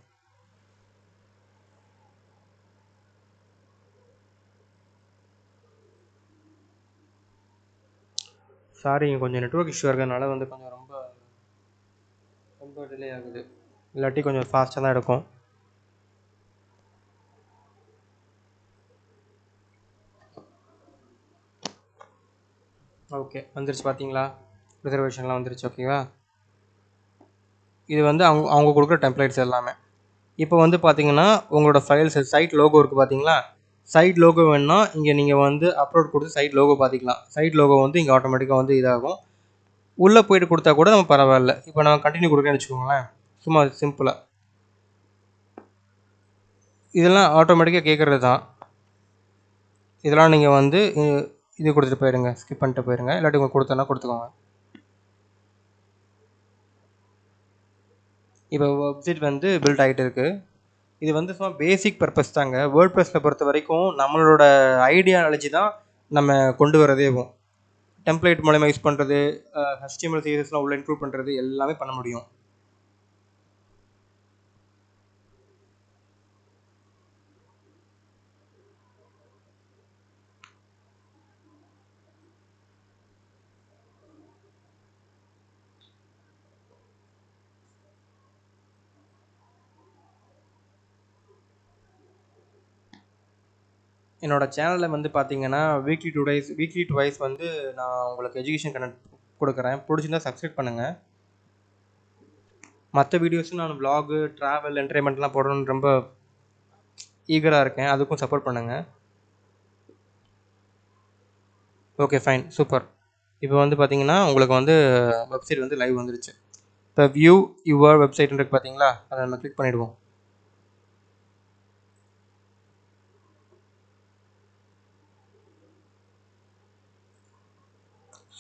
சாரி, கொஞ்சம் நெட்வொர்க் இஷ்யூ இருக்கிறதுனால வந்து கொஞ்சம் ரொம்ப டிலே ஆகுது. இல்லாட்டி கொஞ்சம் ஃபாஸ்ட்டாக தான் எடுக்கும். ஓகே, வந்துருச்சு பார்த்தீங்களா, ரிசர்வேஷன்லாம் வந்துருச்சு. ஓகேவா, இது வந்து அவங்க கொடுக்குற டெம்ப்ளேட்ஸ் எல்லாமே. இப்போ வந்து பார்த்தீங்கன்னா உங்களோட ஃபைல்ஸ் சைட் லோகோ இருக்குது பார்த்தீங்களா, சைட் லோகோ வேணுன்னா இங்கே நீங்கள் வந்து அப்லோட் கொடுத்து சைட் லோகோ பார்த்திக்கலாம். சைட் லோகோ வந்து இங்கே ஆட்டோமேட்டிக்காக வந்து இதாகும். உள்ளே போய்ட்டு கொடுத்தா கூட நம்ம பரவாயில்ல. இப்போ நான் கண்டினியூ கொடுக்குறேன்னு வச்சுக்கோங்களேன், சும்மா சிம்பிளாக இதெல்லாம் ஆட்டோமேட்டிக்காக கேட்குறது தான். இதெல்லாம் நீங்கள் வந்து இது கொடுத்துட்டு போயிடுங்க, ஸ்கிப் பண்ணிட்டு போயிடுங்க. இல்லாட்டி உங்களுக்கு கொடுத்தனா கொடுத்துக்கோங்க. இப்போ வெப்சைட் வந்து பில்ட் ஆகிட்டு இருக்குது. இது வந்து சும்மா பேசிக் பர்பஸ் தாங்க. வேர்ட்பிரஸ்ல பொறுத்த வரைக்கும் நம்மளோட ஐடியாலஜி தான் நம்ம கொண்டு வரதேவும். டெம்ப்ளேட் மூலமா யூஸ் பண்ணுறது, HTML CSSலாம் உள்ள இன்க்ளூட் பண்ணுறது எல்லாமே பண்ண முடியும். என்னோட சேனலில் வந்து பார்த்தீங்கன்னா வீக்லி டுவைஸ் வந்து நான் உங்களுக்கு எஜுகேஷன் கண்டென்ட் கொடுக்குறேன். பிடிச்சிருந்தா சப்ஸ்கிரைப் பண்ணுங்கள். மற்ற வீடியோஸும் நான் vlog, ட்ராவல், என்டர்டைன்மெண்ட்லாம் போடணும்னு ரொம்ப ஈகராக இருக்கேன். அதுக்கும் சப்போர்ட் பண்ணுங்கள். Okay, fine, super. இப்போ வந்து பார்த்தீங்கன்னா உங்களுக்கு வந்து வெப்சைட் வந்து லைவ் வந்துருச்சு. இப்போ வியூ யுவர் வெப்சைட்னு இருக்கு பார்த்தீங்களா, அதை நம்ம கிளிக் பண்ணிவிடுவோம்.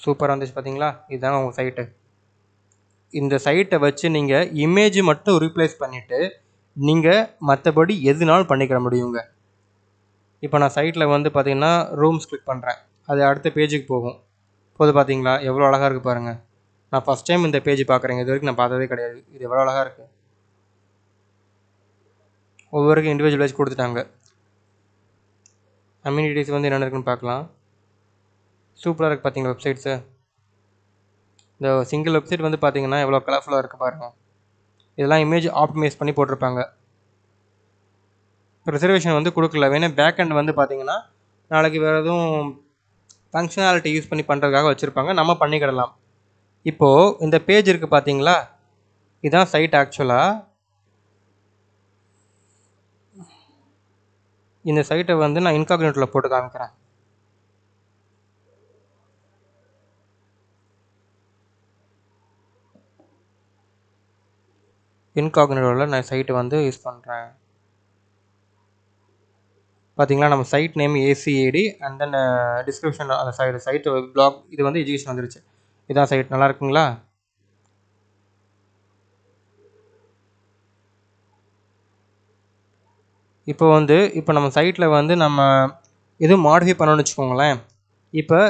சூப்பராக வந்துச்சு பார்த்தீங்களா, இதுதாங்க உங்கள் சைட்டு. இந்த சைட்டை வச்சு நீங்கள் இமேஜ் மட்டும் ரீப்ளேஸ் பண்ணிவிட்டு நீங்கள் மற்றபடி எதுனாலும் பண்ணிக்கிற முடியுங்க. இப்போ நான் சைட்டில் வந்து பார்த்தீங்கன்னா ரூம்ஸ் கிளிக் பண்ணுறேன். அது அடுத்த பேஜுக்கு போகும். போது பார்த்தீங்களா எவ்வளோ அழகாக இருக்குது பாருங்கள். நான் ஃபஸ்ட் டைம் இந்த பேஜ் பார்க்குறேங்க. இது வரைக்கும் நான் பார்த்ததே கிடையாது. இது எவ்வளோ அழகாக இருக்குது. ஒவ்வொருக்கும் இண்டிவிஜுவல் பேஜ் கொடுத்துட்டாங்க. அம்யூனிட்டிஸ் வந்து என்னென்ன இருக்குன்னு பார்க்கலாம். சூப்பராக இருக்குது பார்த்தீங்களா வெப்சைட்ஸு. இந்த சிங்கிள் வெப்சைட் வந்து பார்த்தீங்கன்னா எவ்வளோ கலர்ஃபுல்லாக இருக்குது பாருங்கள். இதெல்லாம் இமேஜ் ஆப்டிமைஸ் பண்ணி போட்டிருப்பாங்க. ரிசர்வேஷன் வந்து கொடுக்கல. வேணா பேக்அண்ட் வந்து பார்த்தீங்கன்னா நாளைக்கு வேறு எதுவும் ஃபங்க்ஷனாலிட்டி யூஸ் பண்ணி பண்ணுறதுக்காக வச்சுருப்பாங்க. நம்ம பண்ணிக்கிடலாம். இப்போது இந்த பேஜ் இருக்குது பார்த்தீங்களா, இதுதான் சைட். ஆக்சுவலாக இந்த சைட்டை வந்து நான் இன்காக்னேட்டில் போட்டு காமிக்கிறேன். இன்காக்னேட்டோவில் நான் சைட்டை வந்து யூஸ் பண்ணுறேன். பார்த்தீங்களா, நம்ம site name ACAD and then description அந்த சைட்டு பிளாக். இது வந்து எஜுகேஷன் வந்துருச்சு. இதான் சைட். நல்லா இருக்குங்களா? இப்போ நம்ம சைட்டில் வந்து நம்ம எதுவும் மாடிஃபை பண்ணணும்னு வச்சுக்கோங்களேன். இப்போ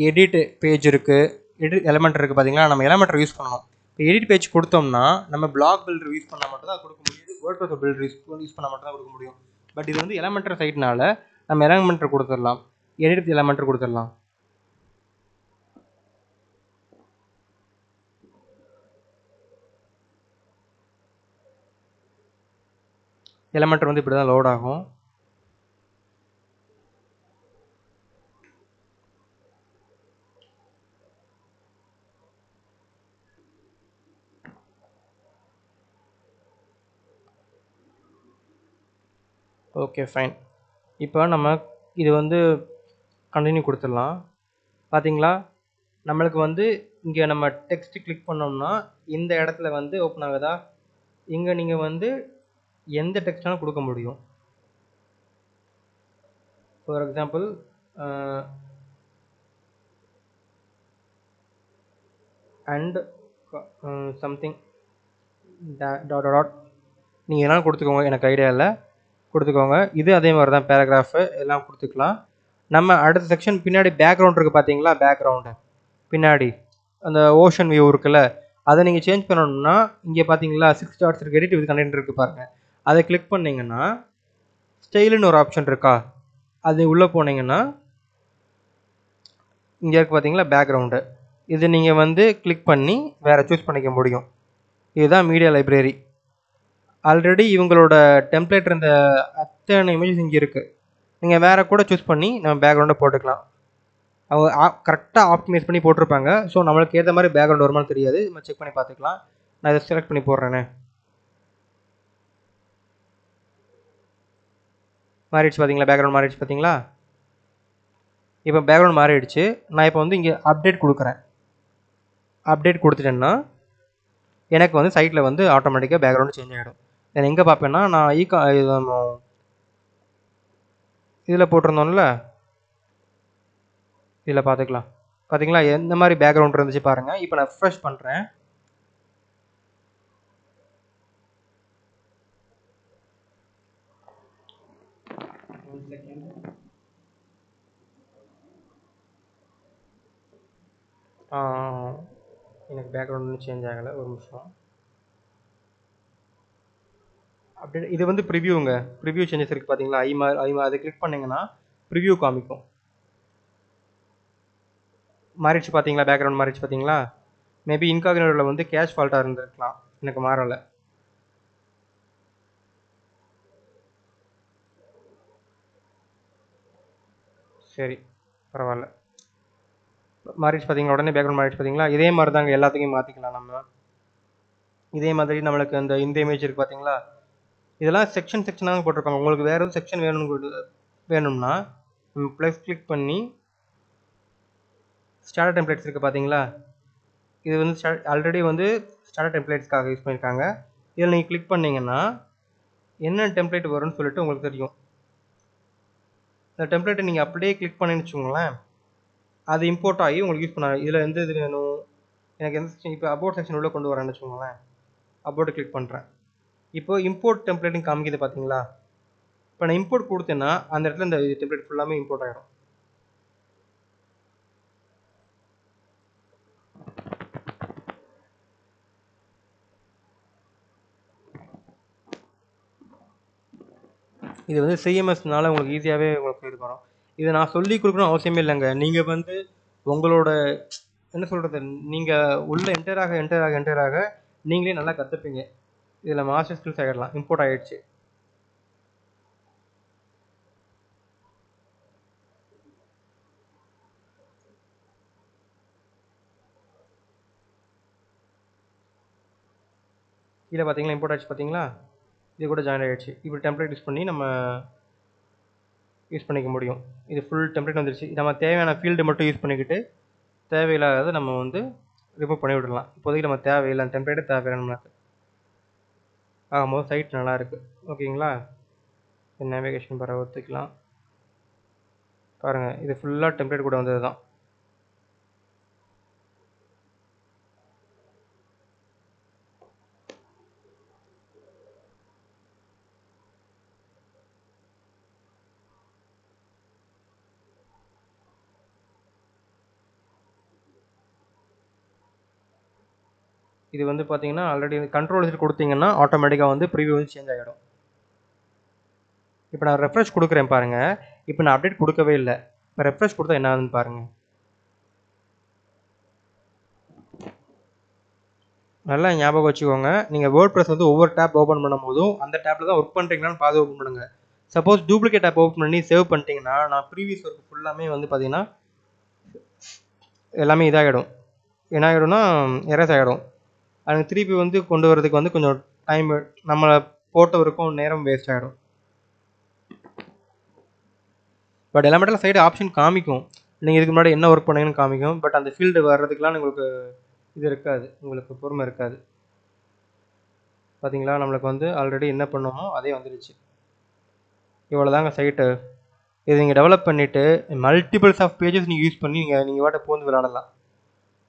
எடிட் பேஜ் இருக்குது, எடிட் எலமெண்ட் இருக்குது பார்த்தீங்களா. நம்ம எலமெண்ட்டை யூஸ் பண்ணணும். இப்போ எடிட் பேஜ் கொடுத்தோம்னா நம்ம பிளாக் பில்டர் யூஸ் பண்ணால் மட்டும் தான் கொடுக்க முடியுது. வேர்ட்பிரஸ் பில்டர் யூஸ் பண்ணால் மட்டும் தான் கொடுக்க முடியும். பட் இது வந்து எலமெண்ட்டர் சைட்னால நம்ம எலமெண்ட்டர் கொடுத்துடலாம், எடிட் எலமெண்ட்டர் கொடுத்துடலாம். எலமெண்ட்டர் வந்து இப்படி தான் லோட் ஆகும். Okay, fine. இப்போ நம்ம இது வந்து கண்டினியூ கொடுத்துடலாம். பார்த்தீங்களா, நம்மளுக்கு வந்து இங்கே நம்ம டெக்ஸ்ட் கிளிக் பண்ணோம்னா இந்த இடத்துல வந்து ஓப்பன் ஆகுதா. இங்கே நீங்கள் வந்து எந்த டெக்ஸ்ட்னாலும் கொடுக்க முடியும். For example and something dot நீங்கள் என்னாலும் கொடுத்துக்கோங்க, எனக்கு ஐடியா இல்லை, கொடுத்துக்கோங்க. இது அதே மாதிரி தான் பேராகிராஃபு எல்லாம் கொடுத்துக்கலாம். நம்ம அடுத்த செக்ஷன் பின்னாடி பேக்ரவுண்ட் இருக்குது பார்த்தீங்களா, பேக்ரவுண்டு பின்னாடி அந்த ஓஷன் வியூ இருக்குல்ல, அதை நீங்கள் சேஞ்ச் பண்ணணும்னா இங்கே பார்த்தீங்களா 6 டாட்ஸ் இருக்குது, எடிட் வித் கண்டென்ட் இருக்குது பாருங்கள். அதை கிளிக் பண்ணிங்கன்னா ஸ்டைலுன்னு ஒரு ஆப்ஷன் இருக்கா, அது உள்ளே போனீங்கன்னா இங்கே இருக்குது பார்த்தீங்களா பேக்ரவுண்டு. இது நீங்கள் வந்து கிளிக் பண்ணி வேறு சூஸ் பண்ணிக்க முடியும். இதுதான் மீடியா லைப்ரரி. ஆல்ரெடி இவங்களோட டெம்ப்ளேட் இருந்த அத்தனை இமேஜஸ் இங்கே இருக்குது. நீங்கள் வேறு கூட சூஸ் பண்ணி நம்ம பேக்ரவுண்டை போட்டுக்கலாம். அவங்க கரெக்டாக ஆப்டிமைஸ் பண்ணி போட்டிருப்பாங்க. ஸோ நம்மளுக்கு ஏற்ற மாதிரி பேக்ரவுண்ட் வருமானு தெரியாது, நம்ம செக் பண்ணி பார்த்துக்கலாம். நான் இதை செலக்ட் பண்ணி போடுறேனே. மாறிடுச்சு பார்த்தீங்களா, பேக்ரவுண்ட் மாறிடுச்சு பார்த்தீங்களா. இப்போ பேக்ரவுண்ட் மாறிடுச்சு. நான் இப்போ வந்து இங்கே அப்டேட் கொடுக்குறேன். அப்டேட் கொடுத்துட்டேன்னா எனக்கு வந்து சைட்டில் வந்து ஆட்டோமேட்டிக்காக பேக்ரவுண்டு சேஞ்ச் ஆகிடும். நான் எங்கே பார்ப்பேன்னா நான் இதில் போட்டிருந்தோம்ல, இதில் பார்த்துக்கலாம். பார்த்தீங்களா எந்த மாதிரி பேக்ரவுண்ட் இருந்துச்சு பாருங்கள். இப்போ நான் ரிஃப்ரெஷ் பண்ணுறேன். 1 செகண்ட். எனக்கு பேக்ரவுண்ட் ஒன்றும் சேஞ்ச் ஆகலை, ஒரு நிமிஷம். அப்படி இது வந்து ப்ரிவியூங்க. ப்ரிவியூ சேஞ்சஸ் இருக்குது பார்த்தீங்களா, அதை கிளிக் பண்ணிங்கன்னா ப்ரிவியூ காமிக்கும். மாறிடுச்சு பார்த்தீங்களா, பேக்ரவுண்ட் மாறிடுச்சு பார்த்தீங்களா. மேபி இன்காக்னிட்டோவில் வந்து கேஷ் ஃபால்ட்டாக இருந்திருக்கலாம், எனக்கு மாறலை. சரி, பரவாயில்ல. மாறிடுச்சு பார்த்தீங்களா, உடனே பேக்ரவுண்ட் மாறிடுச்சு பார்த்தீங்களா. இதே மாதிரி தாங்க எல்லாத்துக்கும் மாற்றிக்கலாம் நம்ம. இதே மாதிரி நம்மளுக்கு இந்த இமேஜ் இருக்குது பார்த்தீங்களா, இதெல்லாம் செக்ஷனாக போட்டிருப்பாங்க. உங்களுக்கு வேறு எதுவும் செக்ஷன் வேணும்னா ப்ளஸ் கிளிக் பண்ணி ஸ்டார்டர் டெம்ப்ளேட்ஸ் இருக்குது பார்த்தீங்களா. இது வந்து ஆல்ரெடி வந்து ஸ்டார்டர் டெம்ப்ளேட்ஸ்க்காக யூஸ் பண்ணியிருக்காங்க. இதில் நீங்கள் கிளிக் பண்ணிங்கன்னா என்ன டெம்ப்ளேட் வரும்னு சொல்லிட்டு உங்களுக்கு தெரியும். இந்த டெம்ப்ளேட்டை நீங்கள் அப்படியே கிளிக் பண்ணின்னு வச்சுக்கோங்களேன், அது இம்போர்ட் ஆகி உங்களுக்கு யூஸ் பண்ண. இதில் எந்த இது வேணும், எனக்கு எந்த இப்போ அபோட் செக்ஷன் உள்ளே கொண்டு வரேன்னு வச்சுக்கோங்களேன், அபோட் கிளிக் பண்ணுறேன். இப்போ இம்போர்ட் டெம்ப்ளேட்னு காமிக்குது பார்த்தீங்களா. இப்போ நான் இம்போர்ட் கொடுத்தேன்னா அந்த இடத்துல இந்த டெம்ப்ளேட் ஃபுல்லாமே இம்போர்ட் ஆகிடும். இது வந்து சிஎம்எஸ்னால உங்களுக்கு ஈஸியாகவே உங்களுக்கு இது வரும். இதை நான் சொல்லி கொடுக்கணும் அவசியமே இல்லைங்க. நீங்கள் வந்து உங்களோட என்ன சொல்கிறது, நீங்கள் உள்ளே என்டர் ஆக நீங்களே நல்லா கற்றுப்பீங்க. இதில் மாஸ்டர் ஸ்கில்ஸ் ஆகிடலாம். இம்போர்ட் ஆகிடுச்சு. கீழே பார்த்தீங்களா, இம்போர்ட் ஆகிடுச்சு பார்த்தீங்களா. இது கூட ஜாயின் ஆகிடுச்சு. இப்படி டெம்ப்ளேட் யூஸ் பண்ணி நம்ம யூஸ் பண்ணிக்க முடியும். இது ஃபுல் டெம்ப்ளேட் வந்துருச்சு. நம்ம தேவையான ஃபீல்டு மட்டும் யூஸ் பண்ணிக்கிட்டு தேவையில்லாத நம்ம வந்து ரிமூவ் பண்ணி விடலாம். இப்போதைக்கு நம்ம தேவையில்லை, டெம்ப்ளேட்டே தேவையில்லை நம்மளுக்கு. ஆகும்போது சைட் நல்லா இருக்குது. ஓகேங்களா. நேவிகேஷன் பாரை ஒத்துக்கலாம். பாருங்கள், இது ஃபுல்லாக டெம்ப்ளேட் கூட வந்தது தான். இது வந்து பார்த்தீங்கன்னா ஆல்ரெடி கண்ட்ரோல் கொடுத்தீங்கன்னா ஆட்டோமேட்டிக்காக வந்து ப்ரிவியூ வந்து சேஞ்ச் ஆகிடும். இப்போ நான் ரெஃப்ரெஷ் கொடுக்குறேன் பாருங்கள். இப்போ நான் அப்டேட் கொடுக்கவே இல்லை. இப்போ ரெஃப்ரெஷ் கொடுத்தா என்ன ஆகுதுன்னு பாருங்கள். நல்லா ஞாபகம் வச்சுக்கோங்க, நீங்கள் வேர்ட்பிரஸ் வந்து ஒவ்வொரு டேப் ஓப்பன் பண்ணும் போதும் அந்த டேப்பில் தான் ஒர்க் பண்ணுறீங்களான்னு பார்த்து ஓப்பன் பண்ணுங்கள். சப்போஸ் டூப்ளிகேட் டேப் ஓப்பன் பண்ணி சேவ் பண்ணிட்டீங்கன்னா நான் ப்ரீவியஸ் ஒர்க் ஃபுல்லாமே வந்து பார்த்தீங்கன்னா எல்லாமே இதாகிடும். என்ன ஆகிடும்னா எரஸ் ஆகிடும். அதுக்கு திருப்பி வந்து கொண்டு வரதுக்கு வந்து கொஞ்சம் டைம், நம்மளை போட்டவருக்கும் நேரம் வேஸ்ட் ஆகிடும். பட் எல்லாமே சைடு ஆப்ஷன் காமிக்கும், நீங்கள் இதுக்கு முன்னாடி என்ன ஒர்க் பண்ணீங்கன்னு காமிக்கும். பட் அந்த ஃபீல்டு வர்றதுக்கெலாம் உங்களுக்கு இது இருக்காது, உங்களுக்கு பொறுமை இருக்காது. பார்த்தீங்களா, நம்மளுக்கு வந்து ஆல்ரெடி என்ன பண்ணோமோ அதே வந்துடுச்சு. இவ்வளோ தாங்க சைட்டு. இது நீங்கள் டெவலப் பண்ணிவிட்டு மல்டிபிள்ஸ் ஆஃப் பேஜஸ் நீங்கள் யூஸ் பண்ணி நீங்கள் வாட்ட பூந்து விளாடலாம்.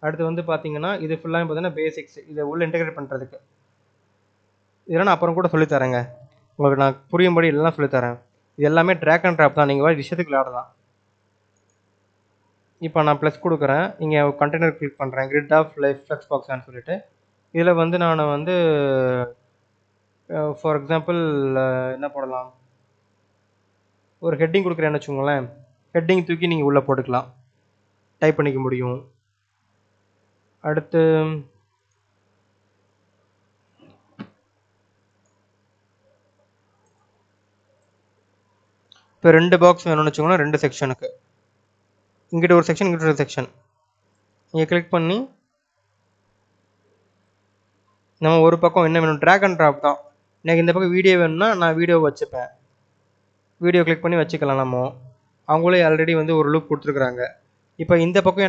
அடுத்து வந்து பார்த்தீங்கன்னா இது ஃபுல்லாக பார்த்தீங்கன்னா பேசிக்ஸ், இதை உள்ள இன்டெகிரேட் பண்ணுறதுக்கு. இதெல்லாம் நான் அப்புறம் கூட சொல்லித்தரேங்க, உங்களுக்கு நான் புரியும்படி எல்லாம் சொல்லித்தரேன். இது எல்லாமே ட்ராக் அண்ட் ட்ராப் தான், நீங்கள் வாட்டி விஷயத்துக்கு விளையாடலாம். இப்போ நான் ப்ளஸ் கொடுக்குறேன், இங்கே கண்டெய்னர் கிளிக் பண்ணுறேன், கிரிட் ஆஃப் லைஃப் ஃப்ளெக்ஸ் பாக்ஸான்னு சொல்லிட்டு. இதில் வந்து நான் வந்து ஃபார் எக்ஸாம்பிள் என்ன போடலாம், ஒரு ஹெட்டிங் கொடுக்குறேன்னு வச்சுக்கோங்களேன். ஹெட்டிங் தூக்கி நீங்கள் உள்ளே போட்டுக்கலாம், டைப் பண்ணிக்க முடியும். அடுத்து இப்போ 2 பாக்ஸ் வேணும்னு வச்சுக்கோங்களேன், 2 செக்ஷனுக்கு. இங்கிட்ட ஒரு செக்ஷன், இங்கிட்ட ஒரு செக்ஷன். நீங்கள் கிளிக் பண்ணி நம்ம ஒரு பக்கம் என்ன வேணும், ட்ராக் அண்ட் ட்ராப் தான். எனக்கு இந்த பக்கம் வீடியோ வேணும்னா நான் வீடியோ வச்சுப்பேன், வீடியோ கிளிக் பண்ணி வச்சுக்கலாம். நம்ம அவங்களே ஆல்ரெடி வந்து ஒரு லுக் கொடுத்துருக்குறாங்க. இப்போ இந்த பக்கம்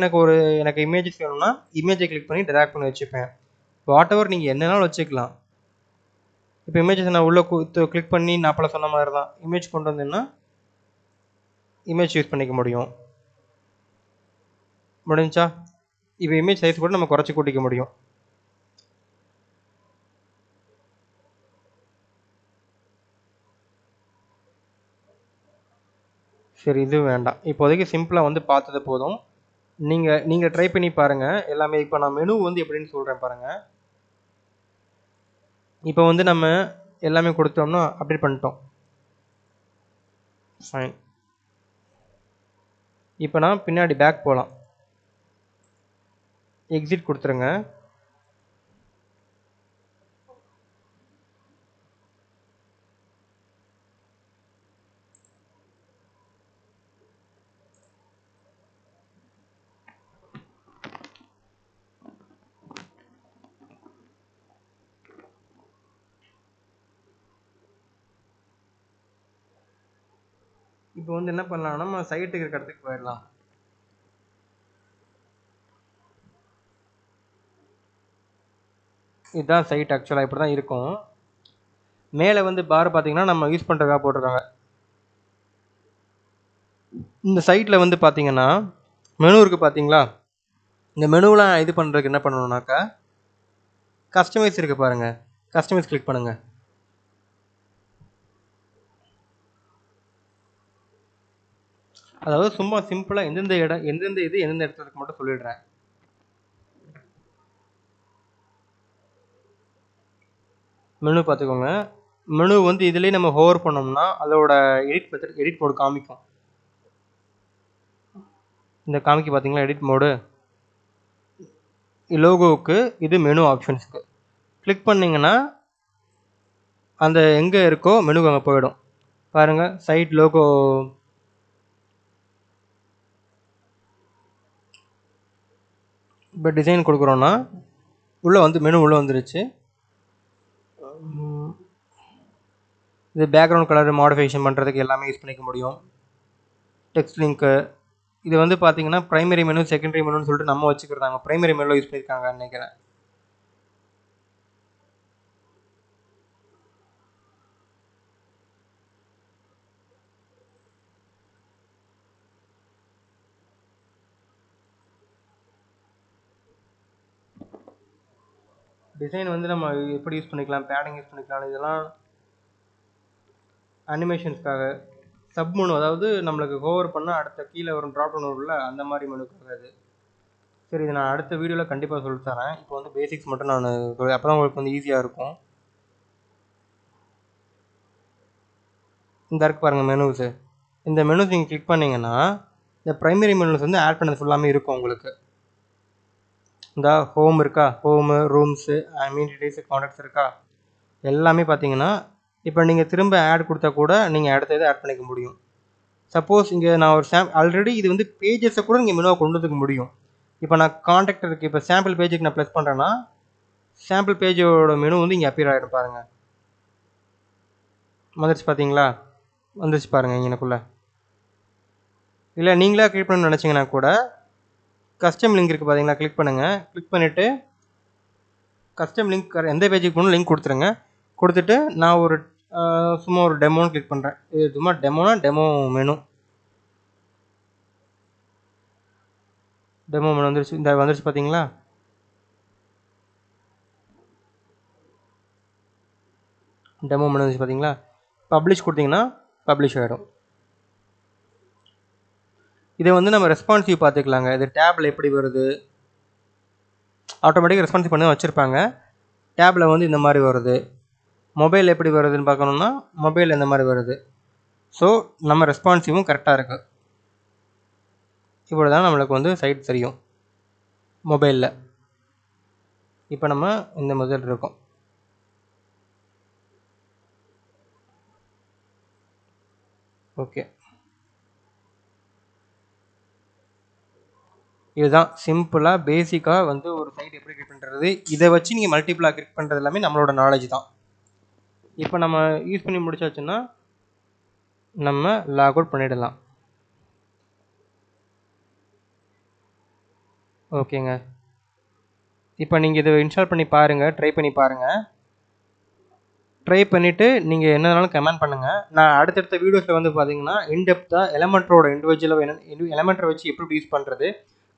எனக்கு இமேஜஸ் வேணும்னா இமேஜை கிளிக் பண்ணி ட்ராக் பண்ணி வச்சுப்பேன். வாட் எவர் நீங்கள் என்னன்னாலும் வச்சுக்கலாம். இப்போ இமேஜஸ் நான் உள்ளே கிளிக் பண்ணி நான் அப்போலாம் சொன்ன மாதிரி தான் இமேஜ் கொண்டு வந்தேன்னா இமேஜ் யூஸ் பண்ணிக்க முடியும். முடிஞ்சா இப்போ இமேஜ் சைஸ் கூட நம்ம குறைச்சி கூட்டிக்க முடியும். சரி, இது வேண்டாம். இப்போதைக்கு சிம்பிளாக வந்து பார்த்தது போதும். நீங்கள் ட்ரை பண்ணி பாருங்கள் எல்லாமே. இப்போ நான் மெனு வந்து எப்படின்னு சொல்கிறேன் பாருங்கள். இப்போ வந்து நம்ம எல்லாமே கொடுத்தோம்னா அப்டேட் பண்ணிட்டோம். ஃபைன். இப்போ நான் பின்னாடி பேக் போகலாம். எக்ஸிட் கொடுத்துருங்க. இப்போ வந்து என்ன பண்ணலாம், நம்ம சைட்டுக்கு இருக்க இடத்துக்கு போயிடலாம். இதுதான் சைட். ஆக்சுவலாக இப்படி தான் இருக்கும். மேலே வந்து பார் பார்த்தீங்கன்னா நம்ம யூஸ் பண்ணுறதுக்காக போட்டிருக்காங்க. இந்த சைட்டில் வந்து பார்த்தீங்கன்னா மெனு இருக்குது பார்த்தீங்களா. இந்த மெனுவெலாம் இது பண்ணுறதுக்கு என்ன பண்ணணுன்னாக்கா கஸ்டமைஸ் இருக்குது பாருங்கள். கஸ்டமைஸ் கிளிக் பண்ணுங்கள். அதாவது சும்மா சிம்பிளாக எந்தெந்த இடத்துல இருக்கு மட்டும் சொல்லிடுறேன். மெனு பார்த்துக்கோங்க. மெனு வந்து இதுலேயே நம்ம ஹோவர் பண்ணோம்னா அதோட எடிட் மோடு காமிக்கும். இந்த காமிக்கு பார்த்தீங்களா எடிட் மோடு. லோகோவுக்கு இது மெனு ஆப்ஷன்ஸுக்கு கிளிக் பண்ணிங்கன்னா அந்த எங்கே இருக்கோ மெனுக்கு அங்கே போயிடும். பாருங்கள், சைட் லோகோ. இப்போ டிசைன் கொடுக்குறோன்னா உள்ளே வந்து மெனு உள்ளே வந்துருச்சு. இது பேக்ரவுண்ட் கலர் மாடிஃபிகேஷன் பண்ணுறதுக்கு எல்லாமே யூஸ் பண்ணிக்க முடியும். டெக்ஸ்ட் லிங்க்கு இது வந்து பார்த்தீங்கன்னா ப்ரைமரி மெனு செகண்டரி மெனுன்னு சொல்லிட்டு நம்ம வச்சுக்கிறாங்க. ப்ரைமரி மெனுவில் யூஸ் பண்ணியிருக்காங்கன்னு நினைக்கிறேன். டிசைன் வந்து நம்ம எப்படி யூஸ் பண்ணிக்கலாம், பேடிங் யூஸ் பண்ணிக்கலாம். இதெல்லாம் அனிமேஷன்ஸ்க்காக. சப் மெனு, அதாவது நம்மளுக்கு ஹோவர் பண்ணால் அடுத்த கீழே வரும் ட்ராப் டவுன் வரும்ல, அந்த மாதிரி மெனுக்காக அது. சரி, இது நான் அடுத்த வீடியோவில் கண்டிப்பாக சொல்லி தரேன். இப்போ வந்து பேசிக்ஸ் மட்டும் நான் அப்போ தான் உங்களுக்கு வந்து ஈஸியாக இருக்கும். இந்த இருக்கு பாருங்கள் மெனுஸு. இந்த மெனுஸ் நீங்கள் கிளிக் பண்ணிங்கன்னா இந்த ப்ரைமரி மெனுஸ் வந்து ஆட் பண்ணது ஃபுல்லாமே இருக்கும் உங்களுக்கு. இந்த ஹோம் இருக்கா, ஹோமு, ரூம்ஸு, அம்யூனிட்டிஸ், கான்டாக்ட்ஸ் இருக்கா, எல்லாமே பார்த்தீங்கன்னா இப்போ நீங்கள் திரும்ப ஆட் கொடுத்தா கூட நீங்கள் அடுத்த இதை ஆட் பண்ணிக்க முடியும். சப்போஸ் இங்கே நான் ஒரு ஆல்ரெடி இது வந்து பேஜஸை கூட நீங்கள் மெனுவாக கொண்டு வந்துக்க முடியும். இப்போ நான் கான்டாக்ட் இருக்குது, இப்போ சாம்பிள் பேஜுக்கு நான் ப்ளஸ் பண்ணுறேன்னா சாம்பிள் பேஜோட மெனு வந்து இங்கே அப்பியர் ஆகிடும். பாருங்கள், வந்துருச்சு பார்த்தீங்களா, வந்துருச்சு பாருங்கள் இங்கே எனக்குள்ளே. இல்லை நீங்களே கிளிக் பண்ணணும்னு நினச்சிங்கன்னா கூட கஸ்டம் லிங்க் இருக்குது பார்த்தீங்களா, கிளிக் பண்ணுங்கள். கிளிக் பண்ணிவிட்டு கஸ்டம் லிங்க் எந்த பேஜுக்கு போகணும் லிங்க் கொடுத்துருங்க. கொடுத்துட்டு நான் ஒரு சும்மா ஒரு டெமோன்னு கிளிக் பண்ணுறேன். இது சும்மா டெமோ மெனு. டெமோ மெனு வந்துருச்சு. இந்த வந்துருச்சு பார்த்தீங்களா. டெமோ மெனு வந்துச்சு பார்த்தீங்களா. பப்ளிஷ் கொடுத்தீங்கன்னா பப்ளிஷ் ஆகிடும். இதை வந்து நம்ம ரெஸ்பான்சிவ் பார்த்துக்கலாங்க. இது டேப்பில் எப்படி வருது, ஆட்டோமேட்டிக்காக ரெஸ்பான்சிவ் பண்ணி வச்சுருப்பாங்க. டேப்பில் வந்து இந்த மாதிரி வருது. மொபைல் எப்படி வருதுன்னு பார்க்கணுன்னா மொபைல் இந்த மாதிரி வருது. ஸோ நம்ம ரெஸ்பான்சிவும் கரெக்டாக இருக்குது. இப்படி தான் நம்மளுக்கு வந்து சைட் தெரியும் மொபைலில். இப்போ நம்ம இந்த மெத்தட் இருக்கோம். ஓகே, இதுதான் சிம்பிளாக பேசிக்காக வந்து ஒரு சைட் எப்படி கிரியேட் பண்ணுறது. இதை வச்சு நீங்கள் மல்டிபிளாக கிரியேட் பண்ணுறது எல்லாமே நம்மளோட நாலேஜ் தான். இப்போ நம்ம யூஸ் பண்ணி முடிச்சாச்சுன்னா நம்ம லாக் அவுட் பண்ணிடலாம். ஓகேங்க, இப்போ நீங்கள் இதை இன்ஸ்டால் பண்ணி பாருங்கள், ட்ரை பண்ணி பாருங்கள். ட்ரை பண்ணிவிட்டு நீங்கள் என்னன்னாலும் கமெண்ட் பண்ணுங்கள். நான் அடுத்தடுத்த வீடியோஸில் வந்து பார்த்தீங்கன்னா இன்டெப்த்தாக எலமெண்ட்டரோட இண்டிவிஜுவலாக எலமெண்ட்டரை வச்சு எப்படி யூஸ் பண்ணுறது,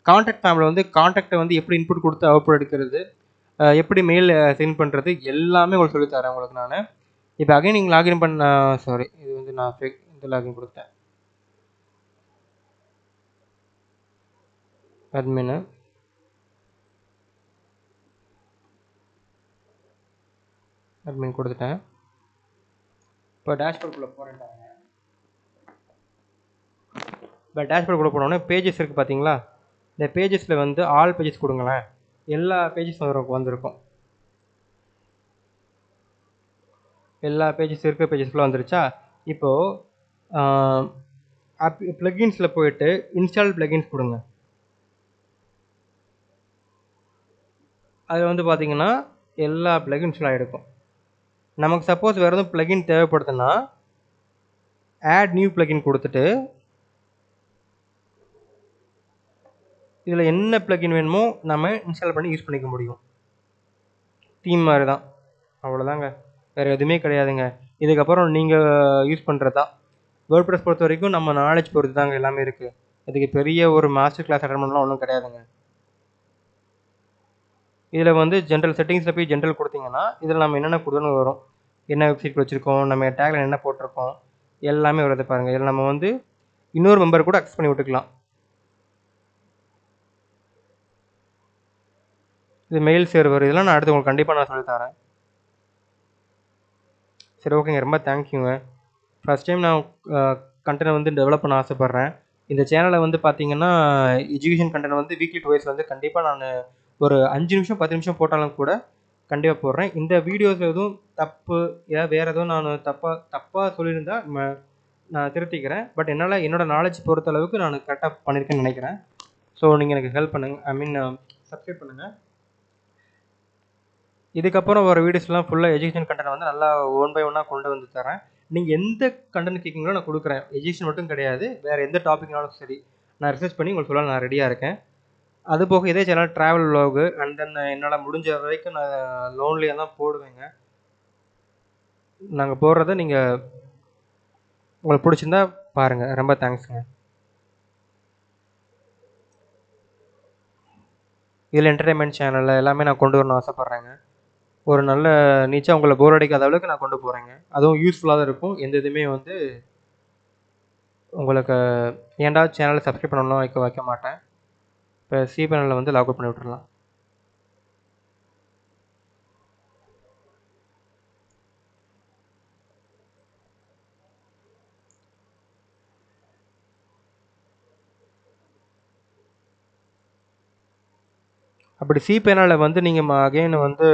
கான்டாக்ட் ஃபேமில் வந்து கான்டாக்டை வந்து எப்படி இன்புட் கொடுத்து அவுட்புட் எடுக்கிறது, எப்படி மெயில் சென்ட் பண்ணுறது, எல்லாமே உங்களுக்கு சொல்லித்தரேன் உங்களுக்கு நான். இப்போ அகைன் நீங்கள் லாகின் பண்ண இது வந்து நான் இந்த லாகின் கொடுத்தேன். அட்மின் கொடுத்துட்டேன். இப்போ டேஷ்போர்டுக்குள்ளே போகிறேன். இப்போ டேஷ்போர்டுக்குள்ளே போனோடனே பேஜஸ் இருக்குது பார்த்தீங்களா? இந்த பேஜஸில் வந்து ஆல் பேஜஸ் கொடுங்களேன். எல்லா பேஜஸ் வந்திருக்கும். எல்லா பேஜஸ் இருக்கிற பேஜஸ் ஃபுல்லாக வந்துருச்சா? இப்போது ப்ளகின்ஸில் போயிட்டு இன்ஸ்டால் ப்ளகின்ஸ் கொடுங்க. அதில் வந்து பார்த்தீங்கன்னா எல்லா ப்ளகின்ஸ்லாம் எடுக்கும். நமக்கு சப்போஸ் வேறு எதுவும் ப்ளகின் தேவைப்படுதுன்னா ஆட் நியூ ப்ளகின் கொடுத்துட்டு இதில் என்ன ப்ளகின் வேணுமோ நம்ம இன்ஸ்டால் பண்ணி யூஸ் பண்ணிக்க முடியும். தீம் மாதிரி தான், அவ்வளோதாங்க, வேறு எதுவுமே கிடையாதுங்க. இதுக்கப்புறம் நீங்கள் யூஸ் பண்ணுறது தான். வேர்ட்பிரஸ் பொறுத்த வரைக்கும் நம்ம நாலேஜ் பொறுத்து தாங்க எல்லாமே இருக்குது. இதுக்கு பெரிய ஒரு மாஸ்டர் கிளாஸ் அட்டன் பண்ணலாம் ஒன்றும் கிடையாதுங்க. இதில் வந்து ஜென்ரல் செட்டிங்ஸில் போய் ஜென்ரல் கொடுத்தீங்கன்னா இதில் நம்ம என்னென்ன கொடுத்தோன்னு வரும். என்ன வெப்சைட் வச்சுருக்கோம், நம்ம டேக்ல என்ன போட்டிருக்கோம், எல்லாமே வருது பாருங்கள். இதில் நம்ம வந்து இன்னொரு மெம்பர் கூட அக்சஸ் பண்ணி விட்டுக்கலாம். இது மெயில் சர்வர், இதெல்லாம் நான் அடுத்து உங்களுக்கு கண்டிப்பாக நான் சொல்லித்தரேன். சரி, ஓகேங்க, ரொம்ப தேங்க்யூங்க. ஃபஸ்ட் டைம் நான் கண்டென்ட் வந்து டெவலப் பண்ண ஆசைப்பட்றேன். இந்த சேனலை வந்து பார்த்தீங்கன்னா எஜுகேஷன் கண்டென்ட் வந்து வீக்லி 2 வந்து கண்டிப்பாக நான் ஒரு 5 நிமிஷம் 10 நிமிஷம் போட்டாலும் கூட கண்டிப்பாக போடுறேன். இந்த வீடியோஸ் எதுவும் தப்பு வேறு எதுவும் நான் தப்பாக சொல்லியிருந்தா நான் திருத்திக்கிறேன். பட் என்னால் என்னோடய நாலேஜ் பொறுத்த அளவுக்கு நான் கரெக்டாக பண்ணியிருக்கேன்னு நினைக்கிறேன். ஸோ நீங்கள் எனக்கு ஹெல்ப் பண்ணுங்கள், சப்ஸ்கிரைப் பண்ணுங்கள். இதுக்கப்புறம் வர வீடியோஸ்லாம் ஃபுல்லாக எஜுகேஷன் கண்டென்ட் வந்து நல்லா 1 by 1 கொண்டு வந்து தரேன். நீங்கள் எந்த கண்டென்ட் கேட்குங்களோ நான் கொடுக்குறேன். எஜுகேஷன் மட்டும் கிடையாது, வேறு எந்த டாபிக்னாலும் சரி நான் ரிசர்ச் பண்ணி உங்களுக்கு சொல்ல நான் ரெடியாக இருக்கேன். அதுபோக இதே channel travel vlog and then என்னால் முடிஞ்ச வரைக்கும் நான் லோன்லியாக தான் போடுவேங்க. நாங்கள் போடுறத நீங்கள் உங்களுக்கு பிடிச்சிருந்தா பாருங்கள். ரொம்ப தேங்க்ஸுங்க. இதில் என்டர்டைன்மெண்ட் சேனலில் எல்லாமே நான் கொண்டு வரணும்னு ஆசைப்பட்றேங்க. ஒரு நல்ல நீச்சாக உங்களை போர் அடிக்காத அளவுக்கு நான் கொண்டு போகிறேங்க. அதுவும் யூஸ்ஃபுல்லாக தான் இருக்கும். எந்த இதுவுமே வந்து உங்களுக்கு ஏன்டா சேனலை சப்ஸ்கிரைப் பண்ணணும் வைக்க மாட்டேன். இப்போ cPanel வந்து லாக் அவுட் பண்ணி விட்டுறலாம். அப்படி cPanel வந்து நீங்கள் அகைன் வந்து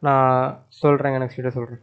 நான் சொல்கிறேங்க, நெக்ஸ்ட் வீடியோ சொல்கிறேன்.